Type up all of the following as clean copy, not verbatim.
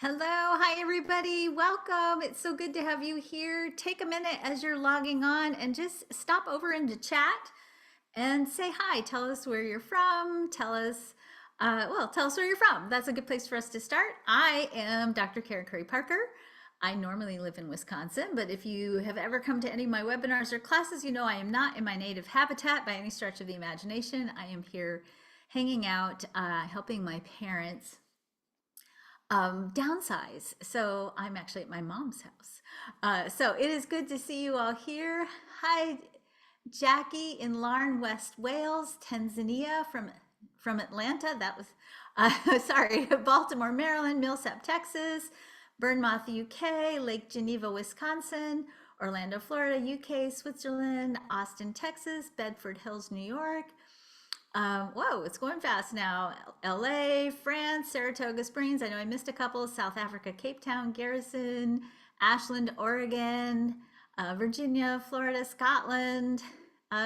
Hello, hi everybody. Welcome. It's so good to have you here. Take a minute as you're logging on and just stop over into chat and say hi. Tell us where you're from. Tell us where you're from. That's a good place for us to start. I am Dr. Karen Curry Parker. I normally live in Wisconsin, but if you have ever come to any of my webinars or classes, you know I am not in my native habitat by any stretch of the imagination. I am here hanging out, helping my parents downsize. So I'm actually at my mom's house. So it is good to see you all here. Hi, Jackie in Larne, West Wales, Tanzania from Atlanta. That was, sorry, Baltimore, Maryland, Millsap, Texas, Bournemouth, UK, Lake Geneva, Wisconsin, Orlando, Florida, UK, Switzerland, Austin, Texas, Bedford Hills, New York. Whoa, it's going fast now. LA, France, Saratoga Springs. I know I missed a couple. South Africa, Cape Town, Garrison, Ashland, Oregon, Virginia, Florida, Scotland,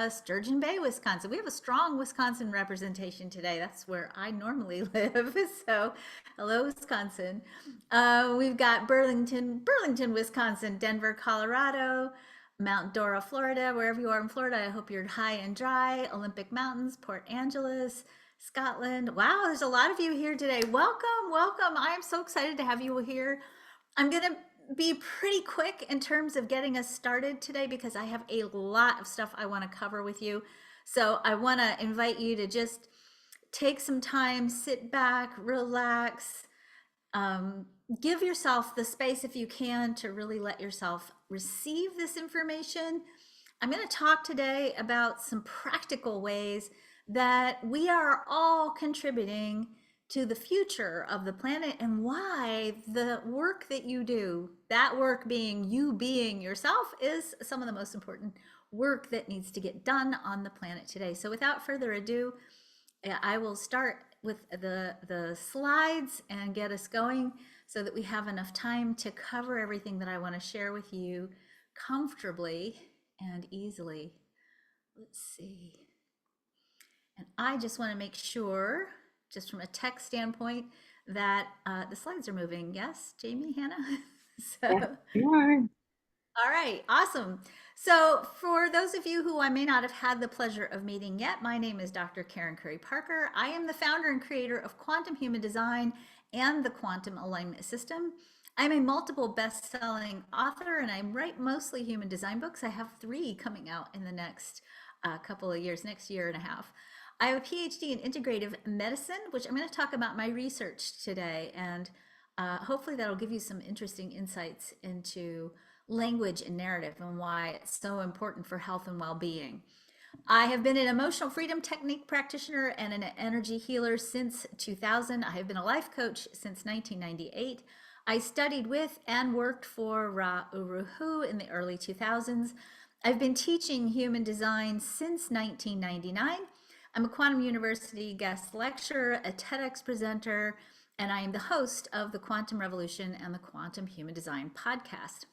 Sturgeon Bay, Wisconsin. We have a strong Wisconsin representation today. That's where I normally live. So, hello, Wisconsin. We've got Burlington, Wisconsin, Denver, Colorado, Mount Dora, Florida, wherever you are in Florida. I hope you're high and dry. Olympic Mountains, Port Angeles, Scotland. Wow, there's a lot of you here today. Welcome, welcome. I am so excited to have you here. I'm going to be pretty quick in terms of getting us started today because I have a lot of stuff I want to cover with you. So I want to invite you to just take some time, sit back, relax, give yourself the space if you can to really let yourself receive this information. I'm going to talk today about some practical ways that we are all contributing to the future of the planet and why the work that you do, that work being you being yourself, is some of the most important work that needs to get done on the planet today. So without further ado, I will start with the slides and get us going so that we have enough time to cover everything that I want to share with you comfortably and easily. Let's see. And I just want to make sure, just from a tech standpoint, that the slides are moving. Yes, Jamie, Hannah? Yeah, So, you are. all right, awesome. So for those of you who I may not have had the pleasure of meeting yet, my name is Dr. Karen Curry Parker. I am the founder and creator of Quantum Human Design and the Quantum Alignment System. I'm a multiple best-selling author and I write mostly human design books. I have 3 coming out in the next couple of years, next year and a half. I have a PhD in integrative medicine, which I'm going to talk about my research today, and hopefully that'll give you some interesting insights into language and narrative and why it's so important for health and well-being. I have been an emotional freedom technique practitioner and an energy healer since 2000. I have been a life coach since 1998. I studied with and worked for Ra Uru Hu in the early 2000s. I've been teaching human design since 1999. I'm a Quantum University guest lecturer, a TEDx presenter, and I am the host of the Quantum Revolution and the Quantum Human Design podcast.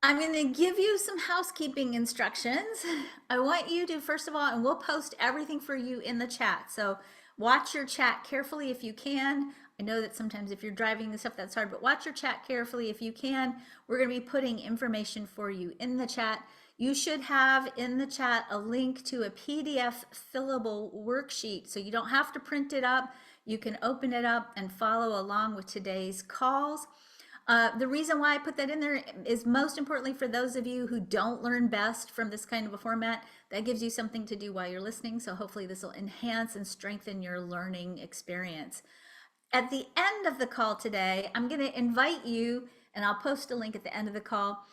I'm going to give you some housekeeping instructions. I want you to, first of all, and we'll post everything for you in the chat. So watch your chat carefully if you can. I know that sometimes if you're driving and stuff, that's hard, but watch your chat carefully if you can. We're going to be putting information for you in the chat. You should have in the chat a link to a PDF fillable worksheet. So you don't have to print it up. You can open it up and follow along with today's calls. The reason why I put that in there is most importantly for those of you who don't learn best from this kind of a format, that gives you something to do while you're listening. So hopefully this will enhance and strengthen your learning experience. At the end of the call today, I'm going to invite you, and I'll post a link at the end of the call.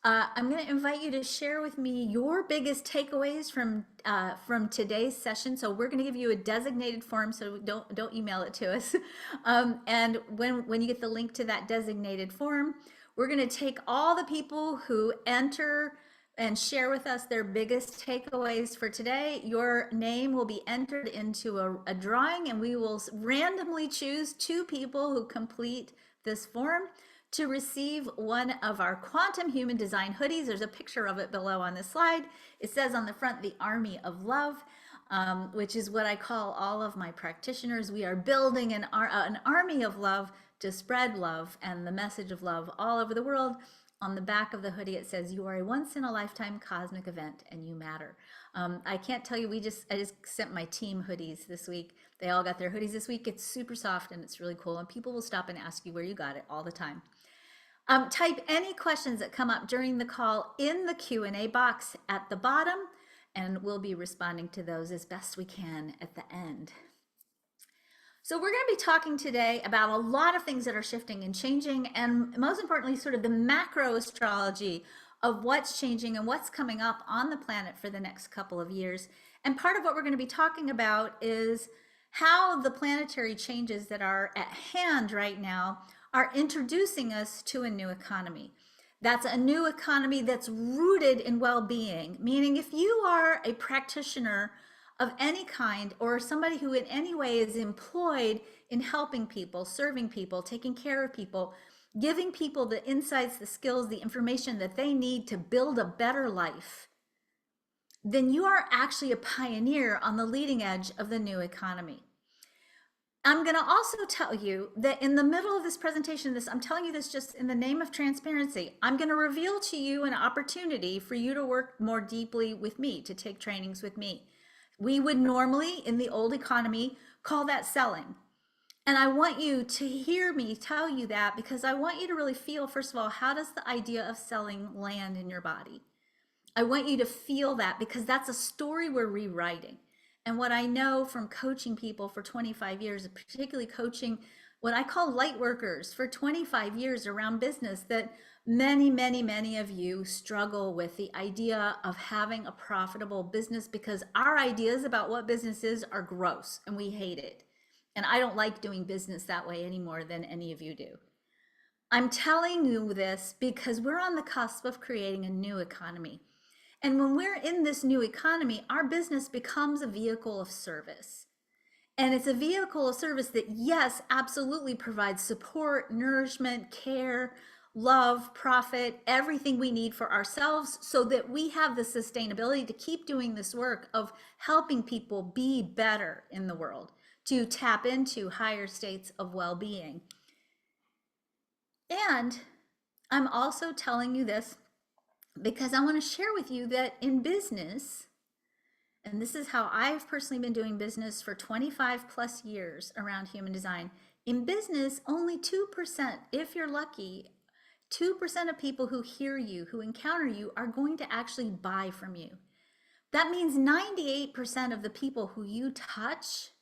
I'm going to invite you to share with me your biggest takeaways from today's session. So we're going to give you a designated form, so don't email it to us. And when you get the link to that designated form, we're going to take all the people who enter and share with us their biggest takeaways for today. Your name will be entered into a drawing, and we will randomly choose 2 people who complete this form to receive one of our Quantum Human Design hoodies. There's a picture of it below on the slide. It says on the front, the Army of Love. which is what I call all of my practitioners. We are building an army of love to spread love and the message of love all over the world. On the back of the hoodie, it says, "You are a once in a lifetime cosmic event and you matter." I can't tell you, I just sent my team hoodies this week. They all got their hoodies this week. It's super soft and it's really cool. And people will stop and ask you where you got it all the time. Type any questions that come up during the call in the Q&A box at the bottom, and we'll be responding to those as best we can at the end. So we're going to be talking today about a lot of things that are shifting and changing, and most importantly, sort of the macro astrology of what's changing and what's coming up on the planet for the next couple of years. And part of what we're going to be talking about is how the planetary changes that are at hand right now are introducing us to a new economy. That's a new economy that's rooted in well-being, meaning if you are a practitioner of any kind or somebody who in any way is employed in helping people, serving people, taking care of people, giving people the insights, the skills, the information that they need to build a better life, then you are actually a pioneer on the leading edge of the new economy. I'm going to also tell you that in the middle of this presentation, I'm telling you this just in the name of transparency, I'm going to reveal to you an opportunity for you to work more deeply with me, to take trainings with me. We would normally, in the old economy, call that selling. And I want you to hear me tell you that because I want you to really feel, first of all, how does the idea of selling land in your body? I want you to feel that because that's a story we're rewriting. And what I know from coaching people for 25 years, particularly coaching what I call light workers for 25 years around business, that many of you struggle with the idea of having a profitable business because our ideas about what business is are gross and we hate it. And I don't like doing business that way any more than any of you do. I'm telling you this because we're on the cusp of creating a new economy. And when we're in this new economy, our business becomes a vehicle of service. And it's a vehicle of service that, yes, absolutely provides support, nourishment, care, love, profit, everything we need for ourselves so that we have the sustainability to keep doing this work of helping people be better in the world, to tap into higher states of well-being. And I'm also telling you this because I want to share with you that in business, and this is how I've personally been doing business for 25 plus years around human design. In business, only 2%, if you're lucky, 2% of people who hear you, who encounter you, are going to actually buy from you. That means 98% of the people who you touch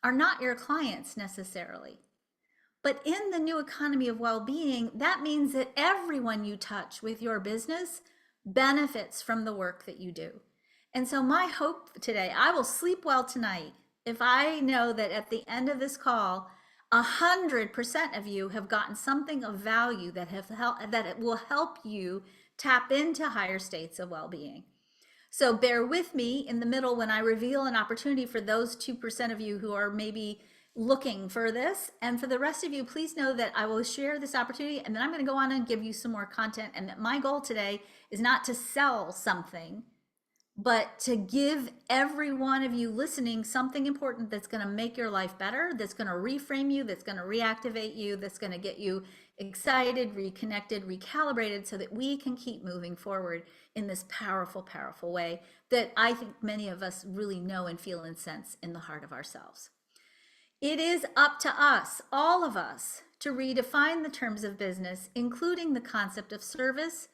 are not your clients necessarily. But in the new economy of well-being, that means that everyone you touch with your business benefits from the work that you do. And so my hope today, I will sleep well tonight if I know that at the end of this call, 100% of you have gotten something of value that it will help you tap into higher states of well-being. So bear with me in the middle when I reveal an opportunity for those 2% of you who are maybe looking for this. And for the rest of you, please know that I will share this opportunity and then I'm going to go on and give you some more content. And that my goal today is not to sell something, but to give every one of you listening something important that's going to make your life better, that's going to reframe you, that's going to reactivate you, that's going to get you excited, reconnected, recalibrated so that we can keep moving forward in this powerful, powerful way that I think many of us really know and feel and sense in the heart of ourselves. It is up to us, all of us, to redefine the terms of business, including the concept of service,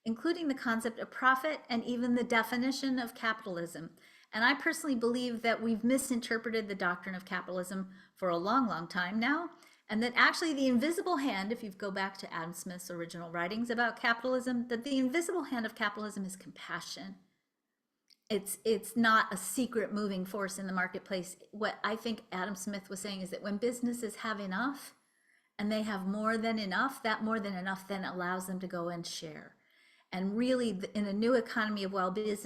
including the concept of profit, and even the definition of capitalism. And I personally believe that we've misinterpreted the doctrine of capitalism for a long, long time now, and that actually the invisible hand, if you go back to Adam Smith's original writings about capitalism, that the invisible hand of capitalism is compassion. It's not a secret moving force in the marketplace. What I think Adam Smith was saying is that when businesses have enough and they have more than enough, that more than enough then allows them to go and share. And really, in a new economy of well-being,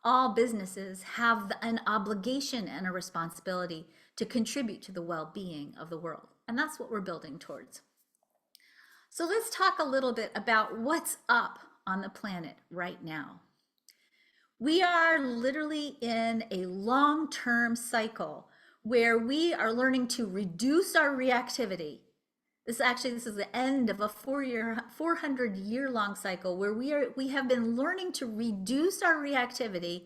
all businesses have an obligation and a responsibility to contribute to the well-being of the world. And that's what we're building towards. So let's talk a little bit about what's up on the planet right now. We are literally in a long-term cycle where we are learning to reduce our reactivity. This is the end of a 400-year long cycle where we have been learning to reduce our reactivity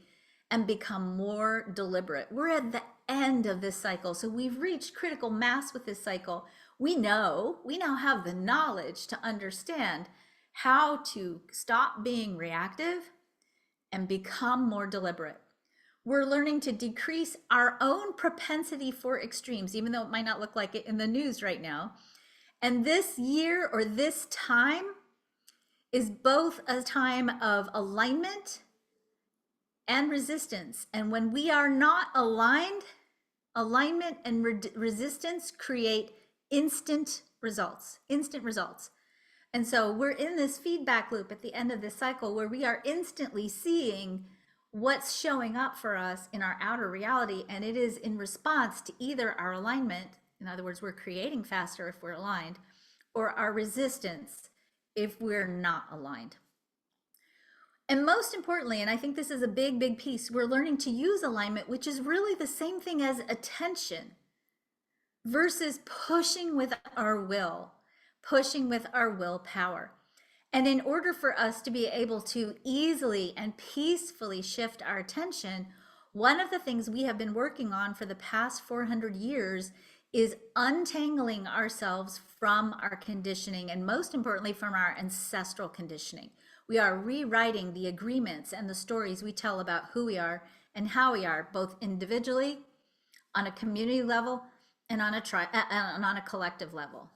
and become more deliberate. We're at the end of this cycle. So we've reached critical mass with this cycle. We now have the knowledge to understand how to stop being reactive and become more deliberate. We're learning to decrease our own propensity for extremes, even though it might not look like it in the news right now. And this year, or this time, is both a time of alignment and resistance. And when we are not aligned, alignment and resistance create instant results. And so we're in this feedback loop at the end of this cycle where we are instantly seeing what's showing up for us in our outer reality. And it is in response to either our alignment, in other words, we're creating faster if we're aligned, or our resistance if we're not aligned. And most importantly, and I think this is a big, big piece, we're learning to use alignment, which is really the same thing as attention, versus pushing with our will, pushing with our willpower. And in order for us to be able to easily and peacefully shift our attention, one of the things we have been working on for the past 400 years is untangling ourselves from our conditioning, and most importantly, from our ancestral conditioning. We are rewriting the agreements and the stories we tell about who we are and how we are, both individually, on a community level, and on a collective level.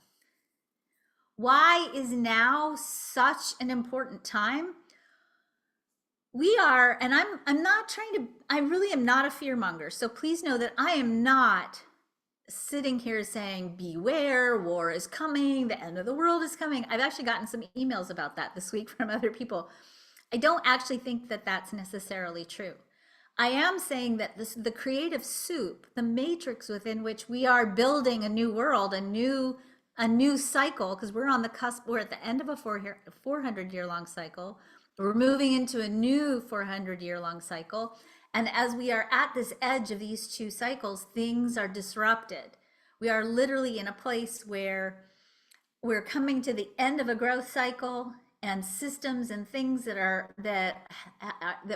Why is now such an important time? We are, and I'm not trying to, I really am not a fear monger. So please know that I am not sitting here saying, beware, war is coming, the end of the world is coming. I've actually gotten some emails about that this week from other people. I don't actually think that that's necessarily true. I am saying that the creative soup, the matrix within which we are building a new world, a new cycle, because we're on the cusp, we're at the end of a 400-year-long cycle. We're moving into a new 400-year-long cycle. And as we are at this edge of these two cycles, things are disrupted. We are literally in a place where we're coming to the end of a growth cycle, and systems and things that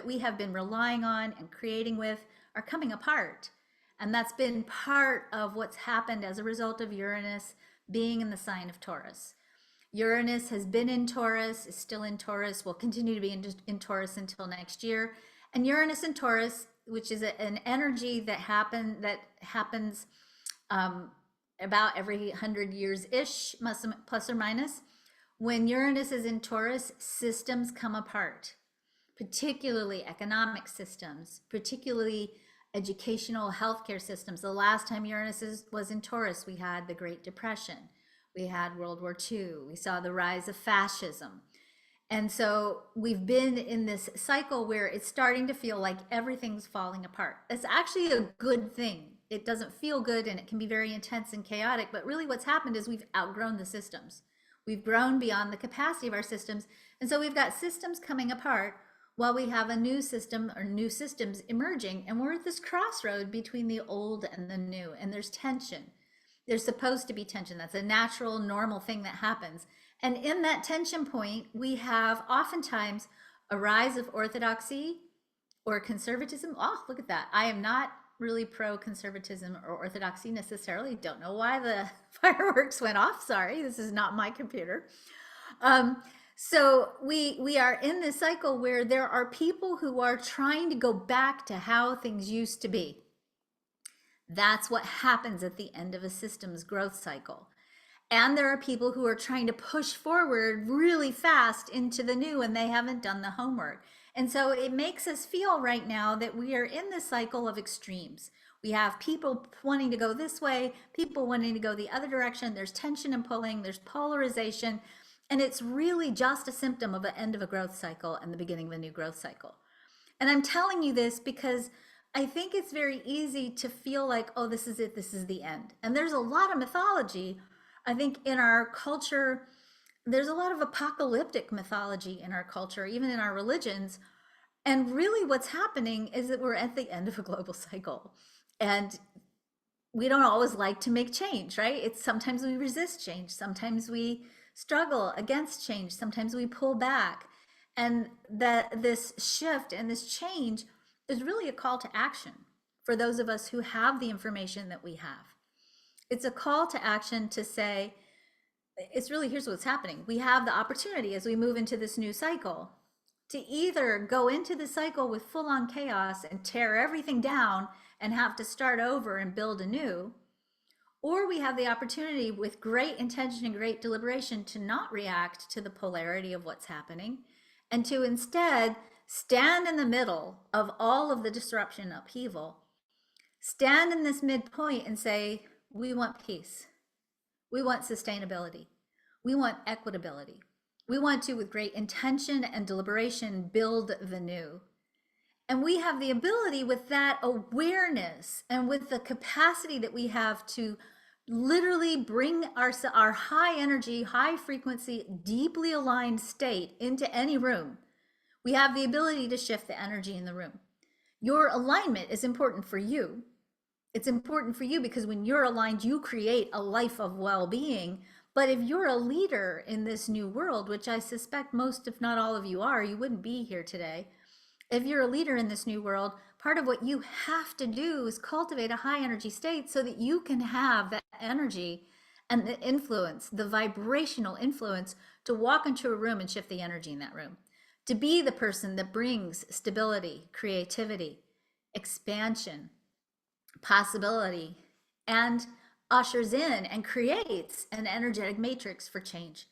we have been relying on and creating with are coming apart. And that's been part of what's happened as a result of Uranus being in the sign of Taurus. Uranus has been in Taurus, is still in Taurus, will continue to be in Taurus until next year. And Uranus in Taurus, which is an energy that happens about every 100 years-ish, plus or minus. When Uranus is in Taurus, systems come apart, particularly economic systems, particularly educational healthcare systems. The last time Uranus was in Taurus, we had the Great Depression. We had World War II. We saw the rise of fascism. And so we've been in this cycle where it's starting to feel like everything's falling apart. It's actually a good thing. It doesn't feel good and it can be very intense and chaotic, but really what's happened is we've outgrown the systems. We've grown beyond the capacity of our systems. And so we've got systems coming apart while we have a new system or new systems emerging. And we're at this crossroad between the old and the new, and there's tension. There's supposed to be tension. That's a natural, normal thing that happens. And in that tension point, we have oftentimes a rise of orthodoxy or conservatism. Oh, look at that. I am not really pro-conservatism or orthodoxy necessarily. Don't know why the fireworks went off. Sorry, this is not my computer. So we are in this cycle where there are people who are trying to go back to how things used to be. That's what happens at the end of a systems growth cycle. And there are people who are trying to push forward really fast into the new, and they haven't done the homework. And so it makes us feel right now that we are in this cycle of extremes. We have people wanting to go this way, people wanting to go the other direction. There's tension and pulling, there's polarization, and it's really just a symptom of the end of a growth cycle and the beginning of a new growth cycle. And I'm telling you this because I think it's very easy to feel like, oh, this is it, this is the end. And there's a lot of mythology, I think, in our culture. There's a lot of apocalyptic mythology in our culture, even in our religions, And really what's happening is that we're at the end of a global cycle. And we don't always like to make change, right? It's sometimes we resist change, sometimes we struggle against change, sometimes we pull back. And that this shift and this change is really a call to action for those of us who have the information that we have. It's a call to action to say, it's really, here's what's happening. We have the opportunity as we move into this new cycle to either go into the cycle with full on chaos and tear everything down and have to start over and build anew, or we have the opportunity with great intention and great deliberation to not react to the polarity of what's happening and to instead stand in the middle of all of the disruption upheaval, stand in this midpoint and say, we want peace. We want sustainability. We want equitability. We want to, with great intention and deliberation, build the new. And we have the ability with that awareness and with the capacity that we have to literally bring our high energy, high frequency, deeply aligned state into any room. We have the ability to shift the energy in the room. Your alignment is important for you. It's important for you because when you're aligned, you create a life of well-being. But if you're a leader in this new world, which I suspect most, if not all of you are, you wouldn't be here today. If you're a leader in this new world, part of what you have to do is cultivate a high energy state so that you can have that energy and the influence, the vibrational influence to walk into a room and shift the energy in that room. To be the person that brings stability, creativity, expansion, possibility, and ushers in and creates an energetic matrix for change.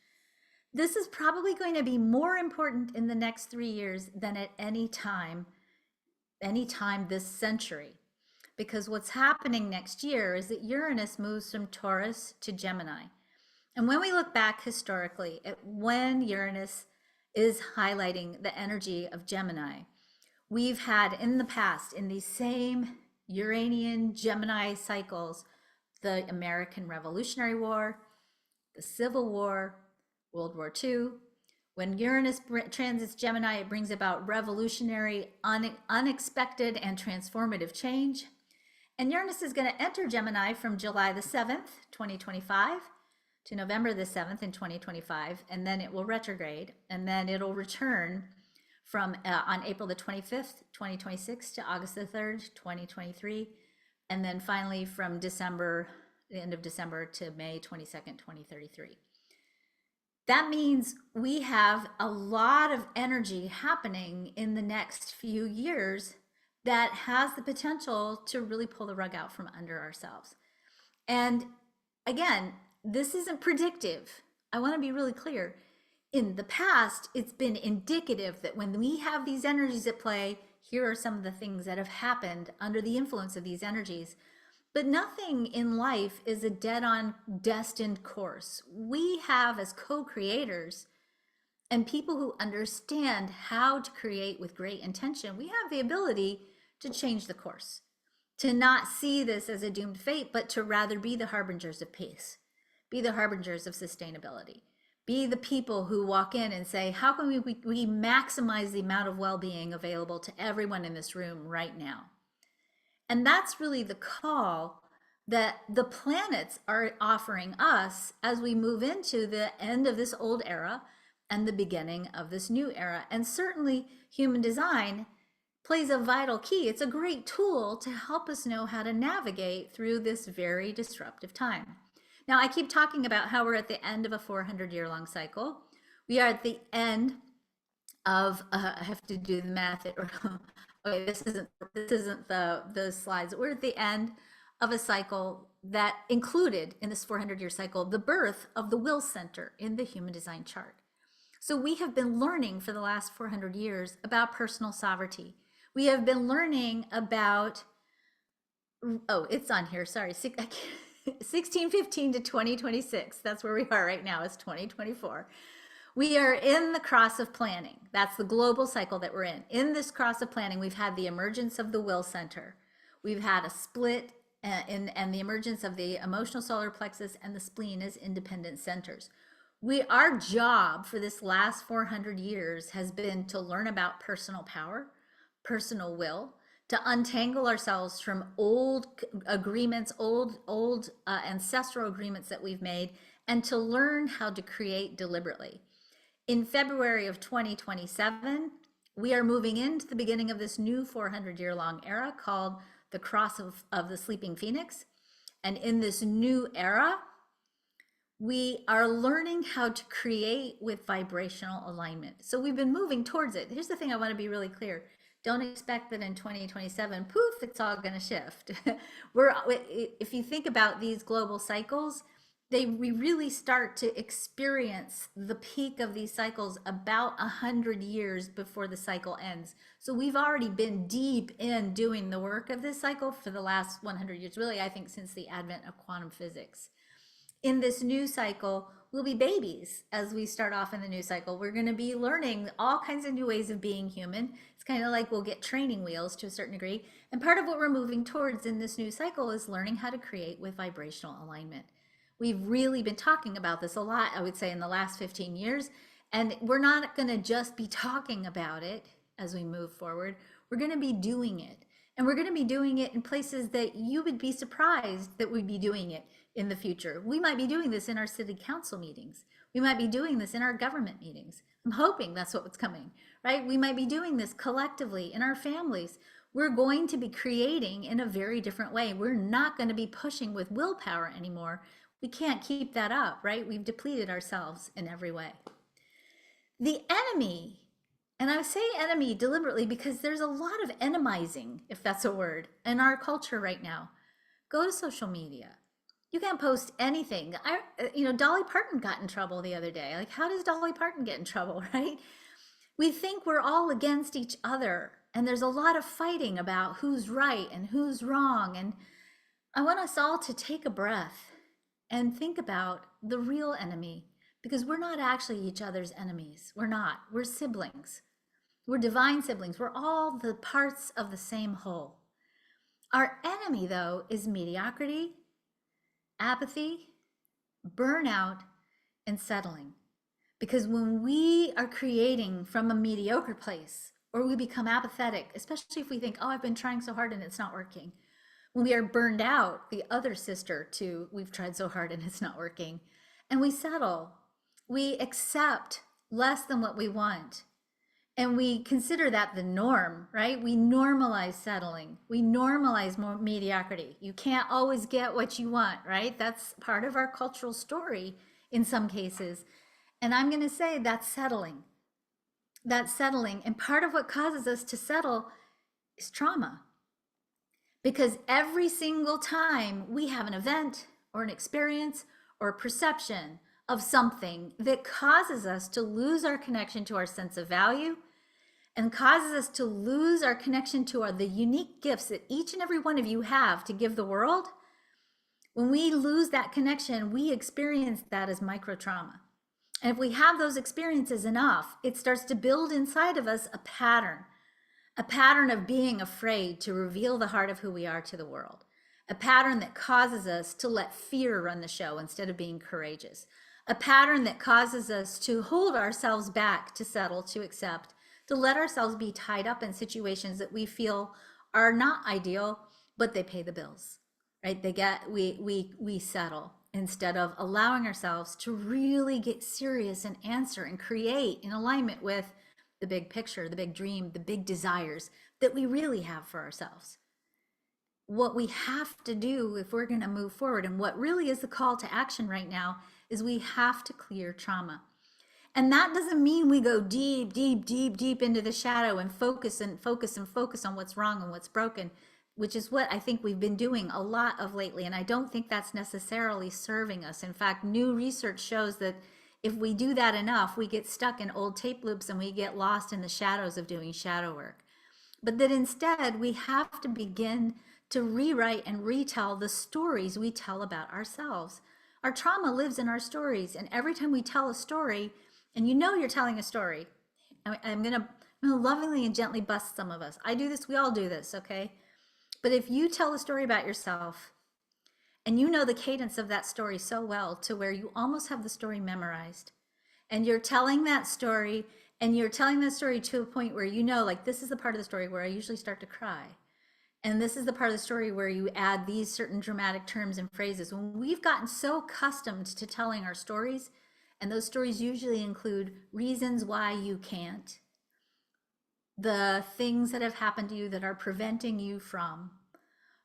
This is probably going to be more important in the next 3 years than at any time this century. Because what's happening next year is that Uranus moves from Taurus to Gemini. And when we look back historically at when Uranus is highlighting the energy of Gemini, we've had in the past, in these same Uranian Gemini cycles, the American Revolutionary War, the Civil War, World War II. When Uranus transits Gemini, it brings about revolutionary, unexpected, and transformative change. And Uranus is going to enter Gemini from July the 7th, 2025 to November the 7th in 2025, and then it will retrograde, and then it'll return from on April the 25th, 2026 to August the 3rd, 2023, and then finally from December, the end of December to May 22nd, 2033. That means we have a lot of energy happening in the next few years that has the potential to really pull the rug out from under ourselves. And again, this isn't predictive. I want to be really clear. In the past, it's been indicative that when we have these energies at play, here are some of the things that have happened under the influence of these energies. But nothing in life is a dead-on destined course. We have, as co-creators and people who understand how to create with great intention, we have the ability to change the course, to not see this as a doomed fate, but to rather be the harbingers of peace, be the harbingers of sustainability, be the people who walk in and say, how can we maximize the amount of well-being available to everyone in this room right now? And that's really the call that the planets are offering us as we move into the end of this old era and the beginning of this new era. And certainly human design plays a vital key. It's a great tool to help us know how to navigate through this very disruptive time. Now, I keep talking about how we're at the end of a 400-year-long cycle. We are at the end of, I have to do the math. Okay, this isn't the slides. We're at the end of a cycle that included, in this 400-year cycle, the birth of the will center in the human design chart. So we have been learning for the last 400 years about personal sovereignty. We have been learning about, oh, it's on here, sorry, 1615 to 2026. That's where we are right now, it's 2024. We are in the cross of planning. That's the global cycle that we're in. In this cross of planning, we've had the emergence of the will center. We've had a split and the emergence of the emotional solar plexus and the spleen as independent centers. Our job for this last 400 years has been to learn about personal power, personal will, to untangle ourselves from old agreements, old ancestral agreements that we've made, and to learn how to create deliberately. In February of 2027, we are moving into the beginning of this new 400-year-long era called the Cross of the Sleeping Phoenix. And in this new era, we are learning how to create with vibrational alignment. So we've been moving towards it. Here's the thing I want to be really clear. Don't expect that in 2027, poof, it's all going to shift. If you think about these global cycles, we really start to experience the peak of these cycles about 100 years before the cycle ends. So we've already been deep in doing the work of this cycle for the last 100 years, really, I think, since the advent of quantum physics. In this new cycle, we'll be babies as we start off in the new cycle. We're going to be learning all kinds of new ways of being human. It's kind of like we'll get training wheels to a certain degree. And part of what we're moving towards in this new cycle is learning how to create with vibrational alignment. We've really been talking about this a lot, I would say, in the last 15 years. And we're not going to just be talking about it as we move forward. We're going to be doing it. And we're going to be doing it in places that you would be surprised that we'd be doing it in the future. We might be doing this in our city council meetings. We might be doing this in our government meetings. I'm hoping that's what's coming, right? We might be doing this collectively in our families. We're going to be creating in a very different way. We're not going to be pushing with willpower anymore. We can't keep that up, right? We've depleted ourselves in every way. The enemy, and I say enemy deliberately because there's a lot of enemizing, if that's a word, in our culture right now. Go to social media. You can't post anything. Dolly Parton got in trouble the other day. Like, how does Dolly Parton get in trouble, right? We think we're all against each other, and there's a lot of fighting about who's right and who's wrong. And I want us all to take a breath and think about the real enemy, because we're not actually each other's enemies. We're not. We're siblings. We're divine siblings. We're all the parts of the same whole. Our enemy, though, is mediocrity, apathy, burnout, and settling. Because when we are creating from a mediocre place, or we become apathetic, especially if we think, oh, I've been trying so hard and it's not working. When we are burned out, the other sister to, we've tried so hard and it's not working. And we settle. We accept less than what we want. And we consider that the norm, right? We normalize settling. We normalize more mediocrity. You can't always get what you want, right? That's part of our cultural story in some cases. And I'm going to say that's settling. That's settling. And part of what causes us to settle is trauma. Because every single time we have an event or an experience or a perception of something that causes us to lose our connection to our sense of value and causes us to lose our connection to the unique gifts that each and every one of you have to give the world, when we lose that connection, we experience that as micro trauma. And if we have those experiences enough, it starts to build inside of us a pattern of being afraid to reveal the heart of who we are to the world, a pattern that causes us to let fear run the show instead of being courageous, a pattern that causes us to hold ourselves back, to settle, to accept, to let ourselves be tied up in situations that we feel are not ideal, but they pay the bills, right? We settle instead of allowing ourselves to really get serious and answer and create in alignment with the big picture, the big dream, the big desires that we really have for ourselves. What we have to do if we're going to move forward, and what really is the call to action right now, is we have to clear trauma. And that doesn't mean we go deep into the shadow and focus on what's wrong and what's broken, which is what I think we've been doing a lot of lately. And I don't think that's necessarily serving us. In fact, new research shows that if we do that enough, we get stuck in old tape loops and we get lost in the shadows of doing shadow work. But that instead, we have to begin to rewrite and retell the stories we tell about ourselves. Our trauma lives in our stories. And every time we tell a story, and you know you're telling a story, I'm gonna lovingly and gently bust some of us. I do this, we all do this, okay? But if you tell a story about yourself, and you know the cadence of that story so well to where you almost have the story memorized, and you're telling that story and you're telling the story to a point where you know, like, this is the part of the story where I usually start to cry. And this is the part of the story where you add these certain dramatic terms and phrases. When we've gotten so accustomed to telling our stories, and those stories usually include reasons why you can't, the things that have happened to you that are preventing you from,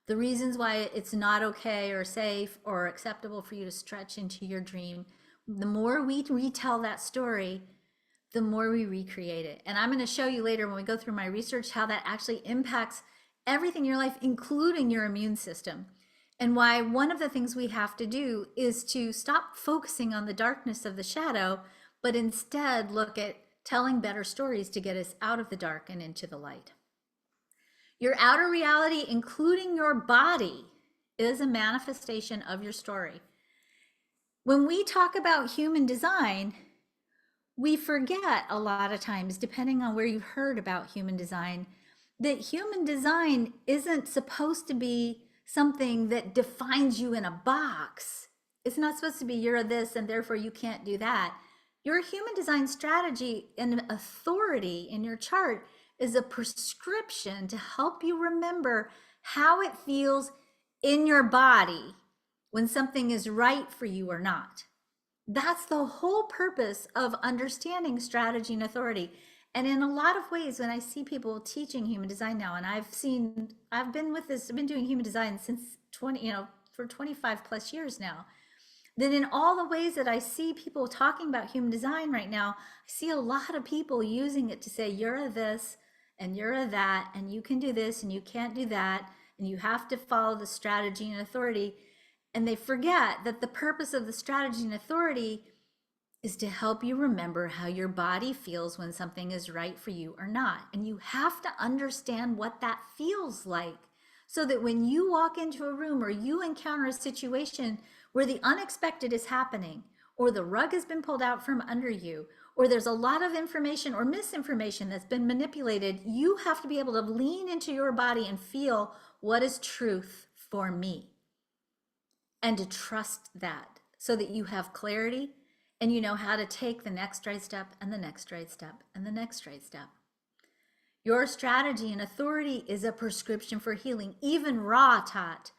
the reasons why it's not okay or safe or acceptable for you to stretch into your dream. The more we retell that story, the more we recreate it. And I'm going to show you later when we go through my research how that actually impacts everything in your life, including your immune system. And why one of the things we have to do is to stop focusing on the darkness of the shadow, but instead look at telling better stories to get us out of the dark and into the light. Your outer reality, including your body, is a manifestation of your story. When we talk about human design, we forget a lot of times, depending on where you've heard about human design, that human design isn't supposed to be something that defines you in a box. It's not supposed to be you're this and therefore you can't do that. Your human design strategy and authority in your chart is a prescription to help you remember how it feels in your body when something is right for you or not. That's the whole purpose of understanding strategy and authority. And in a lot of ways, when I see people teaching human design now, and I've been doing human design since for 25 plus years now, then in all the ways that I see people talking about human design right now, I see a lot of people using it to say, you're a this and you're a that, and you can do this and you can't do that, and you have to follow the strategy and authority. And they forget that the purpose of the strategy and authority is to help you remember how your body feels when something is right for you or not. And you have to understand what that feels like so that when you walk into a room or you encounter a situation where the unexpected is happening, or the rug has been pulled out from under you, or there's a lot of information or misinformation that's been manipulated, you have to be able to lean into your body and feel what is truth for me, and to trust that so that you have clarity and you know how to take the next right step and the next right step and the next right step. Your strategy and authority is a prescription for healing. Even Ra taught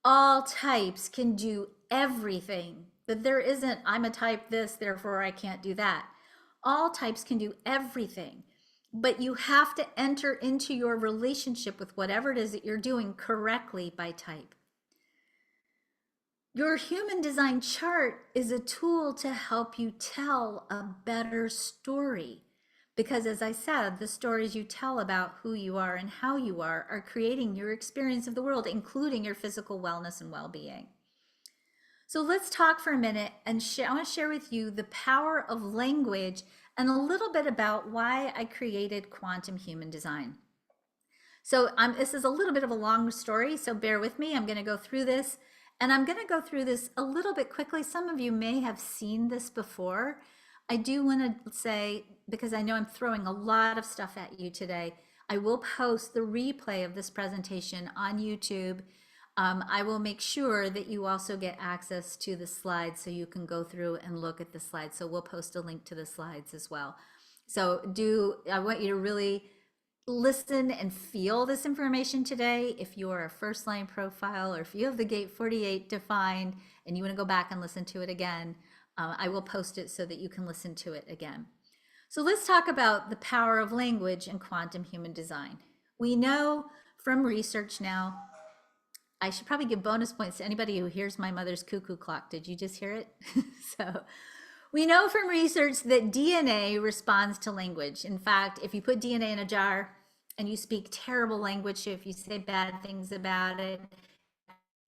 all types can do everything, but there isn't, I'm a type this, therefore I can't do that. All types can do everything, but you have to enter into your relationship with whatever it is that you're doing correctly by type. Your human design chart is a tool to help you tell a better story. Because as I said, the stories you tell about who you are and how you are creating your experience of the world, including your physical wellness and well-being. So let's talk for a minute, and I want to share with you the power of language and a little bit about why I created quantum human design. So this is a little bit of a long story, so bear with me. I'm going to go through this. And I'm going to go through this a little bit quickly. Some of you may have seen this before. I do want to say, because I know I'm throwing a lot of stuff at you today, I will post the replay of this presentation on YouTube. I will make sure that you also get access to the slides so you can go through and look at the slides. So we'll post a link to the slides as well. So I want you to really listen and feel this information today. If you are a first line profile, or if you have the gate 48 defined and you want to go back and listen to it again, I will post it so that you can listen to it again. So let's talk about the power of language and quantum human design. We know from research now, I should probably give bonus points to anybody who hears my mother's cuckoo clock. Did you just hear it? So we know from research that DNA responds to language. In fact, if you put DNA in a jar and you speak terrible language, if you say bad things about it,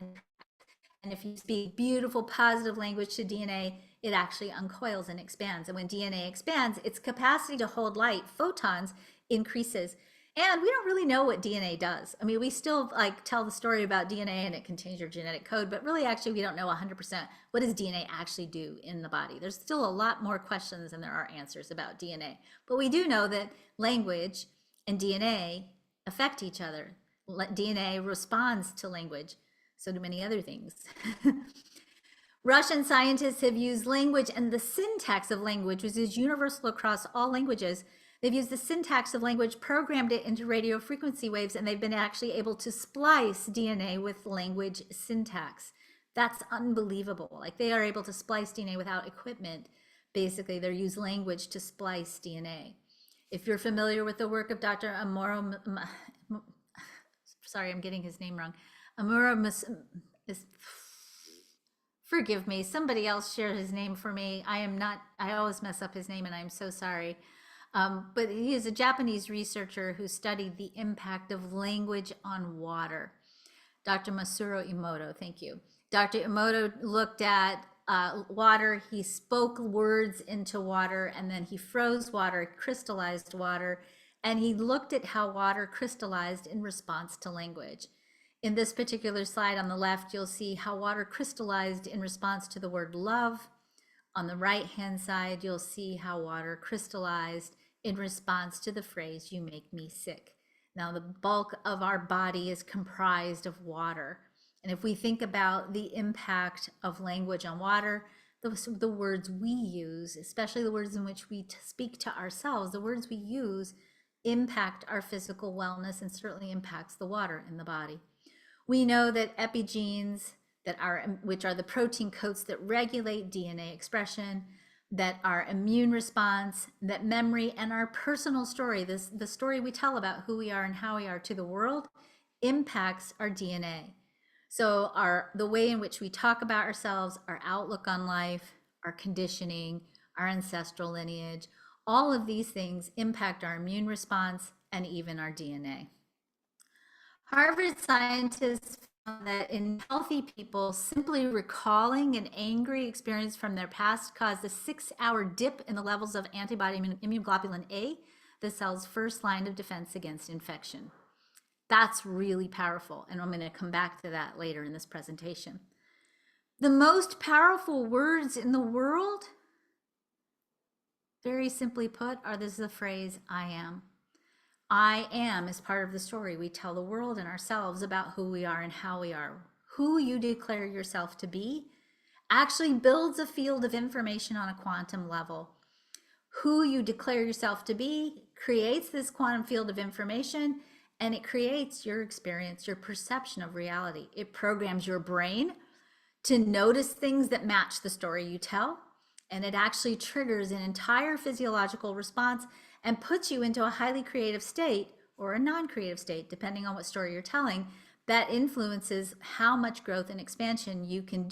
and if you speak beautiful, positive language to DNA, it actually uncoils and expands. And when DNA expands, its capacity to hold light, photons, increases. And we don't really know what DNA does. I mean, we still tell the story about DNA and it contains your genetic code, but really actually we don't know 100% what does DNA actually do in the body. There's still a lot more questions than there are answers about DNA. But we do know that language and DNA affect each other. DNA responds to language. So do many other things. Russian scientists have used language and the syntax of language, which is universal across all languages. They've used the syntax of language, programmed it into radio frequency waves, and they've been actually able to splice DNA with language syntax. That's unbelievable. Like, they are able to splice DNA without equipment. Basically, they use language to splice DNA. If you're familiar with the work of Dr. Amuro, sorry, I'm getting his name wrong. Forgive me, somebody else share his name for me. I always mess up his name, and I'm so sorry. But he is a Japanese researcher who studied the impact of language on water. Dr. Masuro Emoto, thank you. Dr. Emoto looked at water. He spoke words into water, and then he froze water, crystallized water, and he looked at how water crystallized in response to language. In this particular slide on the left, you'll see how water crystallized in response to the word love. On the right-hand side, you'll see how water crystallized in response to the phrase, "You make me sick." Now, the bulk of our body is comprised of water. And if we think about the impact of language on water, the words we use, especially the words in which we speak to ourselves, the words we use impact our physical wellness and certainly impacts the water in the body. We know that epigenes, which are the protein coats that regulate DNA expression, that our immune response, that memory, and our personal story, the story we tell about who we are and how we are to the world, impacts our DNA. So the way in which we talk about ourselves, our outlook on life, our conditioning, our ancestral lineage, all of these things impact our immune response and even our DNA. Harvard scientists found that in healthy people, simply recalling an angry experience from their past caused a 6-hour dip in the levels of antibody immunoglobulin A, the cell's first line of defense against infection. That's really powerful, and I'm going to come back to that later in this presentation. The most powerful words in the world, very simply put, are the phrase, "I am." I am is part of the story we tell the world and ourselves about who we are and how we are. Who you declare yourself to be actually builds a field of information on a quantum level. Who you declare yourself to be creates this quantum field of information, and it creates your experience, your perception of reality. It programs your brain to notice things that match the story you tell, and it actually triggers an entire physiological response and puts you into a highly creative state or a non-creative state, depending on what story you're telling, that influences how much growth and expansion you can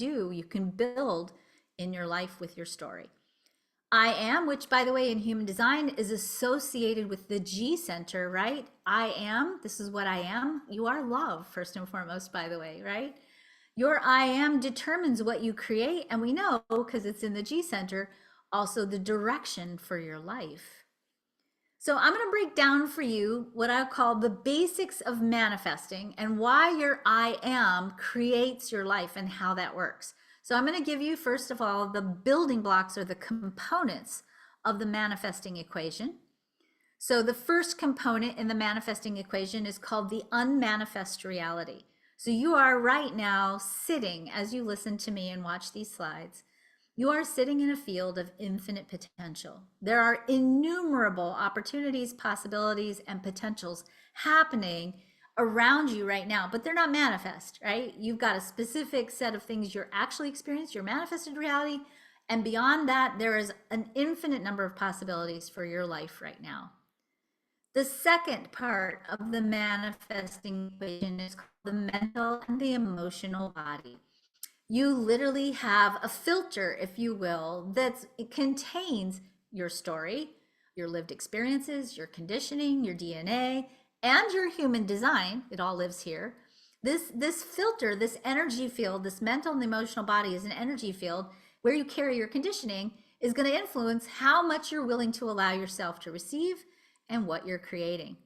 build in your life with your story. I am, which by the way, in human design is associated with the G center, right? I am, this is what I am. You are love, first and foremost, by the way, right? Your I am determines what you create, and we know, because it's in the G center, also the direction for your life. So I'm going to break down for you what I call the basics of manifesting and why your I am creates your life and how that works. So I'm going to give you, first of all, the building blocks or the components of the manifesting equation. So the first component in the manifesting equation is called the unmanifest reality. So you are right now sitting, as you listen to me and watch these slides, you are sitting in a field of infinite potential. There are innumerable opportunities, possibilities, and potentials happening around you right now, but they're not manifest, right? You've got a specific set of things you're actually experiencing, your manifested reality, and beyond that, there is an infinite number of possibilities for your life right now. The second part of the manifesting equation is called the mental and the emotional body. You literally have a filter, if you will, it contains your story, your lived experiences, your conditioning, your DNA, and your human design. It all lives here. This filter, this energy field, this mental and emotional body is an energy field where you carry your conditioning, is going to influence how much you're willing to allow yourself to receive and what you're creating.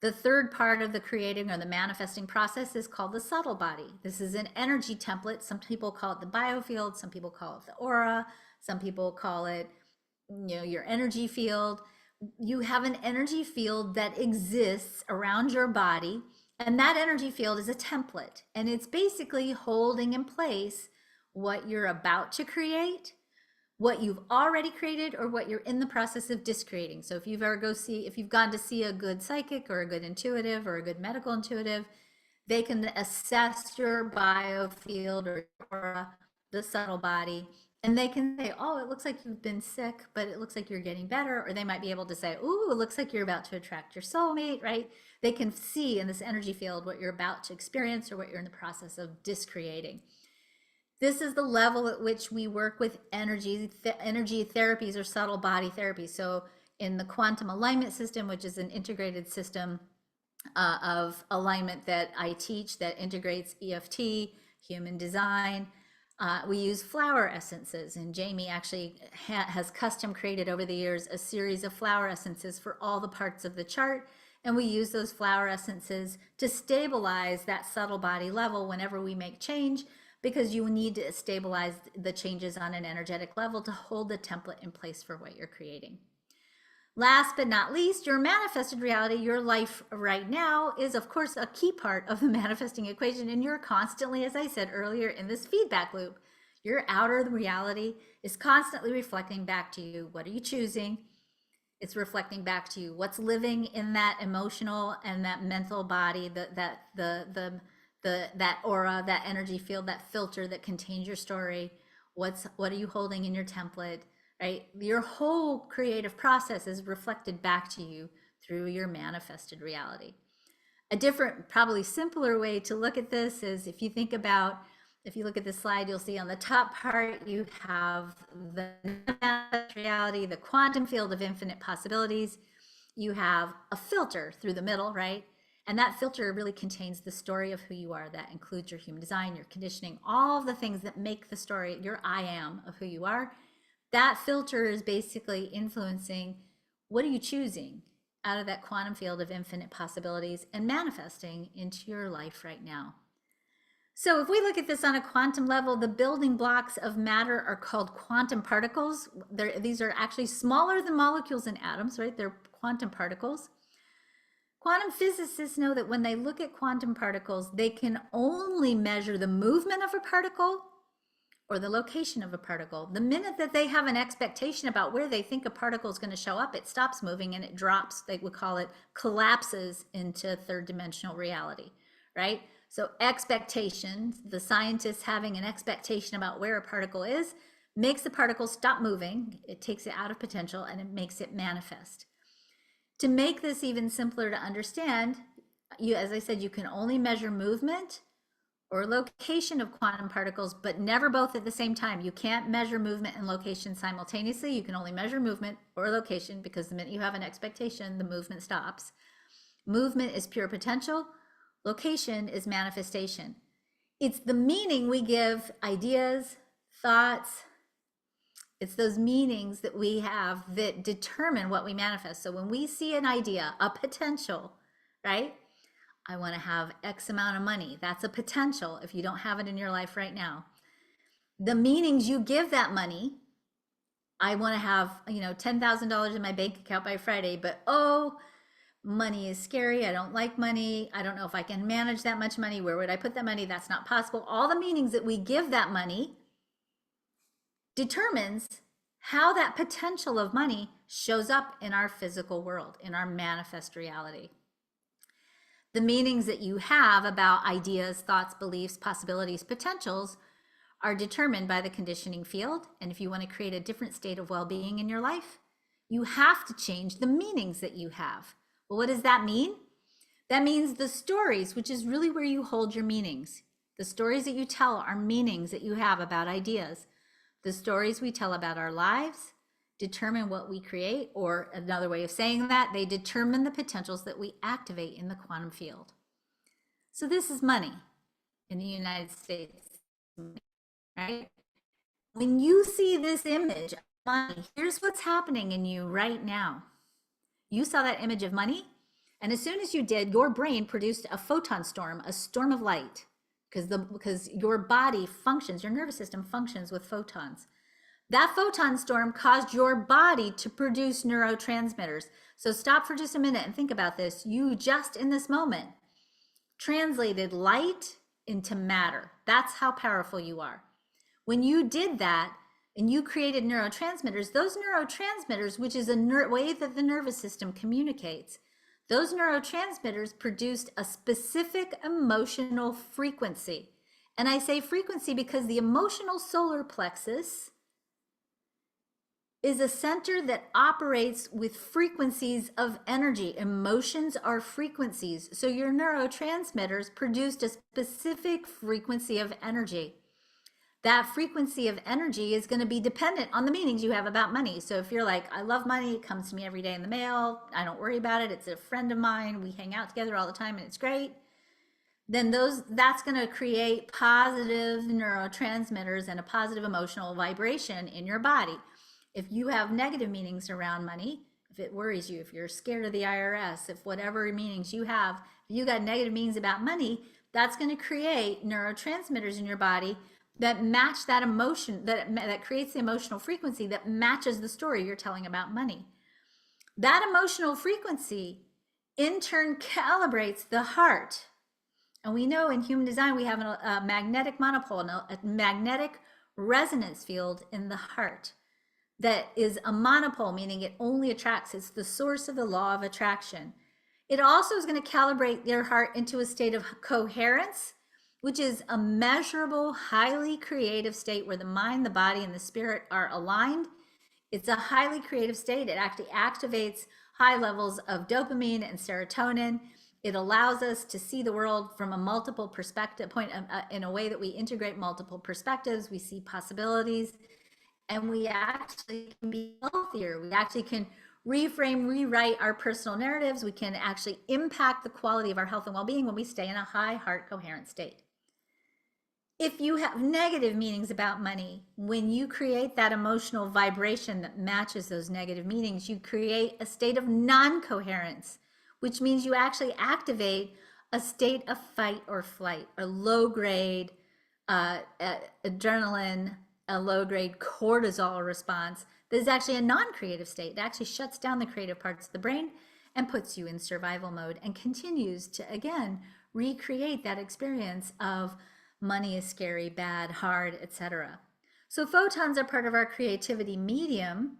The third part of the creating or the manifesting process is called the subtle body. This is an energy template. Some people call it the biofield, some people call it the aura, some people call it, your energy field. You have an energy field that exists around your body, and that energy field is a template, and it's basically holding in place what you're about to create, what you've already created, or what you're in the process of discreating. So if you've gone to see a good psychic or a good intuitive or a good medical intuitive, they can assess your biofield or aura, the subtle body, and they can say, oh, it looks like you've been sick, but it looks like you're getting better. Or they might be able to say, ooh, it looks like you're about to attract your soulmate, right? They can see in this energy field what you're about to experience or what you're in the process of discreating. This is the level at which we work with energy therapies or subtle body therapy. So in the quantum alignment system, which is an integrated system of alignment that I teach that integrates EFT, human design, we use flower essences, and Jamie actually has custom created over the years a series of flower essences for all the parts of the chart. And we use those flower essences to stabilize that subtle body level whenever we make change, because you need to stabilize the changes on an energetic level to hold the template in place for what you're creating. Last but not least, your manifested reality, your life right now, is of course a key part of the manifesting equation. And you're constantly, as I said earlier, in this feedback loop. Your outer reality is constantly reflecting back to you. What are you choosing? It's reflecting back to you what's living in that emotional and that mental body, that aura, that energy field, that filter that contains your story. What are you holding in your template? Right? Your whole creative process is reflected back to you through your manifested reality. A different, probably simpler way to look at this is if you look at this slide, you'll see on the top part, you have the manifest reality, the quantum field of infinite possibilities. You have a filter through the middle, right? And that filter really contains the story of who you are. That includes your human design, your conditioning, all of the things that make the story, your I am of who you are. That filter is basically influencing what are you choosing out of that quantum field of infinite possibilities and manifesting into your life right now. So if we look at this on a quantum level, the building blocks of matter are called quantum particles. These are actually smaller than molecules and atoms, right? They're quantum particles. Quantum physicists know that when they look at quantum particles, they can only measure the movement of a particle or the location of a particle. The minute that they have an expectation about where they think a particle is going to show up, it stops moving and it drops, they would call it, collapses into third dimensional reality, right? So expectations, the scientists having an expectation about where a particle is, makes the particle stop moving, it takes it out of potential, and it makes it manifest. To make this even simpler to understand, as I said, you can only measure movement or location of quantum particles, but never both at the same time. You can't measure movement and location simultaneously. You can only measure movement or location, because the minute you have an expectation, the movement stops. Movement is pure potential. Location is manifestation. It's the meaning we give ideas, thoughts. It's those meanings that we have that determine what we manifest. So when we see an idea, a potential, right? I want to have X amount of money. That's a potential if you don't have it in your life right now. The meanings you give that money, I want to have, $10,000 in my bank account by Friday, but money is scary. I don't like money. I don't know if I can manage that much money. Where would I put that money? That's not possible. All the meanings that we give that money determines how that potential of money shows up in our physical world, in our manifest reality. The meanings that you have about ideas, thoughts, beliefs, possibilities, potentials are determined by the conditioning field. And if you want to create a different state of well-being in your life, you have to change the meanings that you have. Well, what does that mean? That means the stories, which is really where you hold your meanings. The stories that you tell are meanings that you have about ideas. The stories we tell about our lives determine what we create, or another way of saying that, they determine the potentials that we activate in the quantum field. So this is money in the United States, right? When you see this image of money, here's what's happening in you right now. You saw that image of money, and as soon as you did, your brain produced a photon storm, a storm of light, because your body functions, your nervous system functions with photons. That photon storm caused your body to produce neurotransmitters. So stop for just a minute and think about this. You just in this moment translated light into matter. That's how powerful you are. When you did that and you created neurotransmitters, those neurotransmitters, which is a way that the nervous system communicates, those neurotransmitters produced a specific emotional frequency. And I say frequency because the emotional solar plexus is a center that operates with frequencies of energy. Emotions are frequencies. So your neurotransmitters produced a specific frequency of energy. That frequency of energy is going to be dependent on the meanings you have about money. So if you're like, I love money, it comes to me every day in the mail, I don't worry about it, it's a friend of mine, we hang out together all the time and it's great, then that's going to create positive neurotransmitters and a positive emotional vibration in your body. If you have negative meanings around money, if it worries you, if you're scared of the IRS, if whatever meanings you have, if you got negative meanings about money, that's going to create neurotransmitters in your body that match that emotion, that creates the emotional frequency that matches the story you're telling about money. That emotional frequency in turn calibrates the heart. And we know in human design, we have a magnetic monopole, a magnetic resonance field in the heart that is a monopole, meaning it only attracts. It's the source of the law of attraction. It also is going to calibrate your heart into a state of coherence, which is a measurable, highly creative state where the mind, the body, and the spirit are aligned. It's a highly creative state. It actually activates high levels of dopamine and serotonin. It allows us to see the world from a multiple perspective point, in a way that we integrate multiple perspectives. We see possibilities, and we actually can be healthier. We actually can reframe, rewrite our personal narratives. We can actually impact the quality of our health and well-being when we stay in a high heart coherent state. If you have negative meanings about money, when you create that emotional vibration that matches those negative meanings, you create a state of non-coherence, which means you actually activate a state of fight or flight, or low grade adrenaline, a low grade cortisol response that is actually a non-creative state. It actually shuts down the creative parts of the brain and puts you in survival mode and continues to, again, recreate that experience of money is scary, bad, hard, etc. So photons are part of our creativity medium,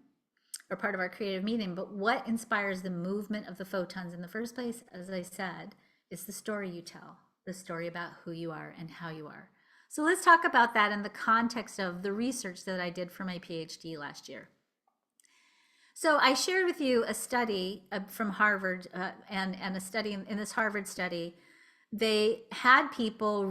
or part of our creative medium, but what inspires the movement of the photons in the first place, as I said, is the story you tell, the story about who you are and how you are. So let's talk about that in the context of the research that I did for my PhD last year. So I shared with you a study from Harvard, and a study in this Harvard study. They had people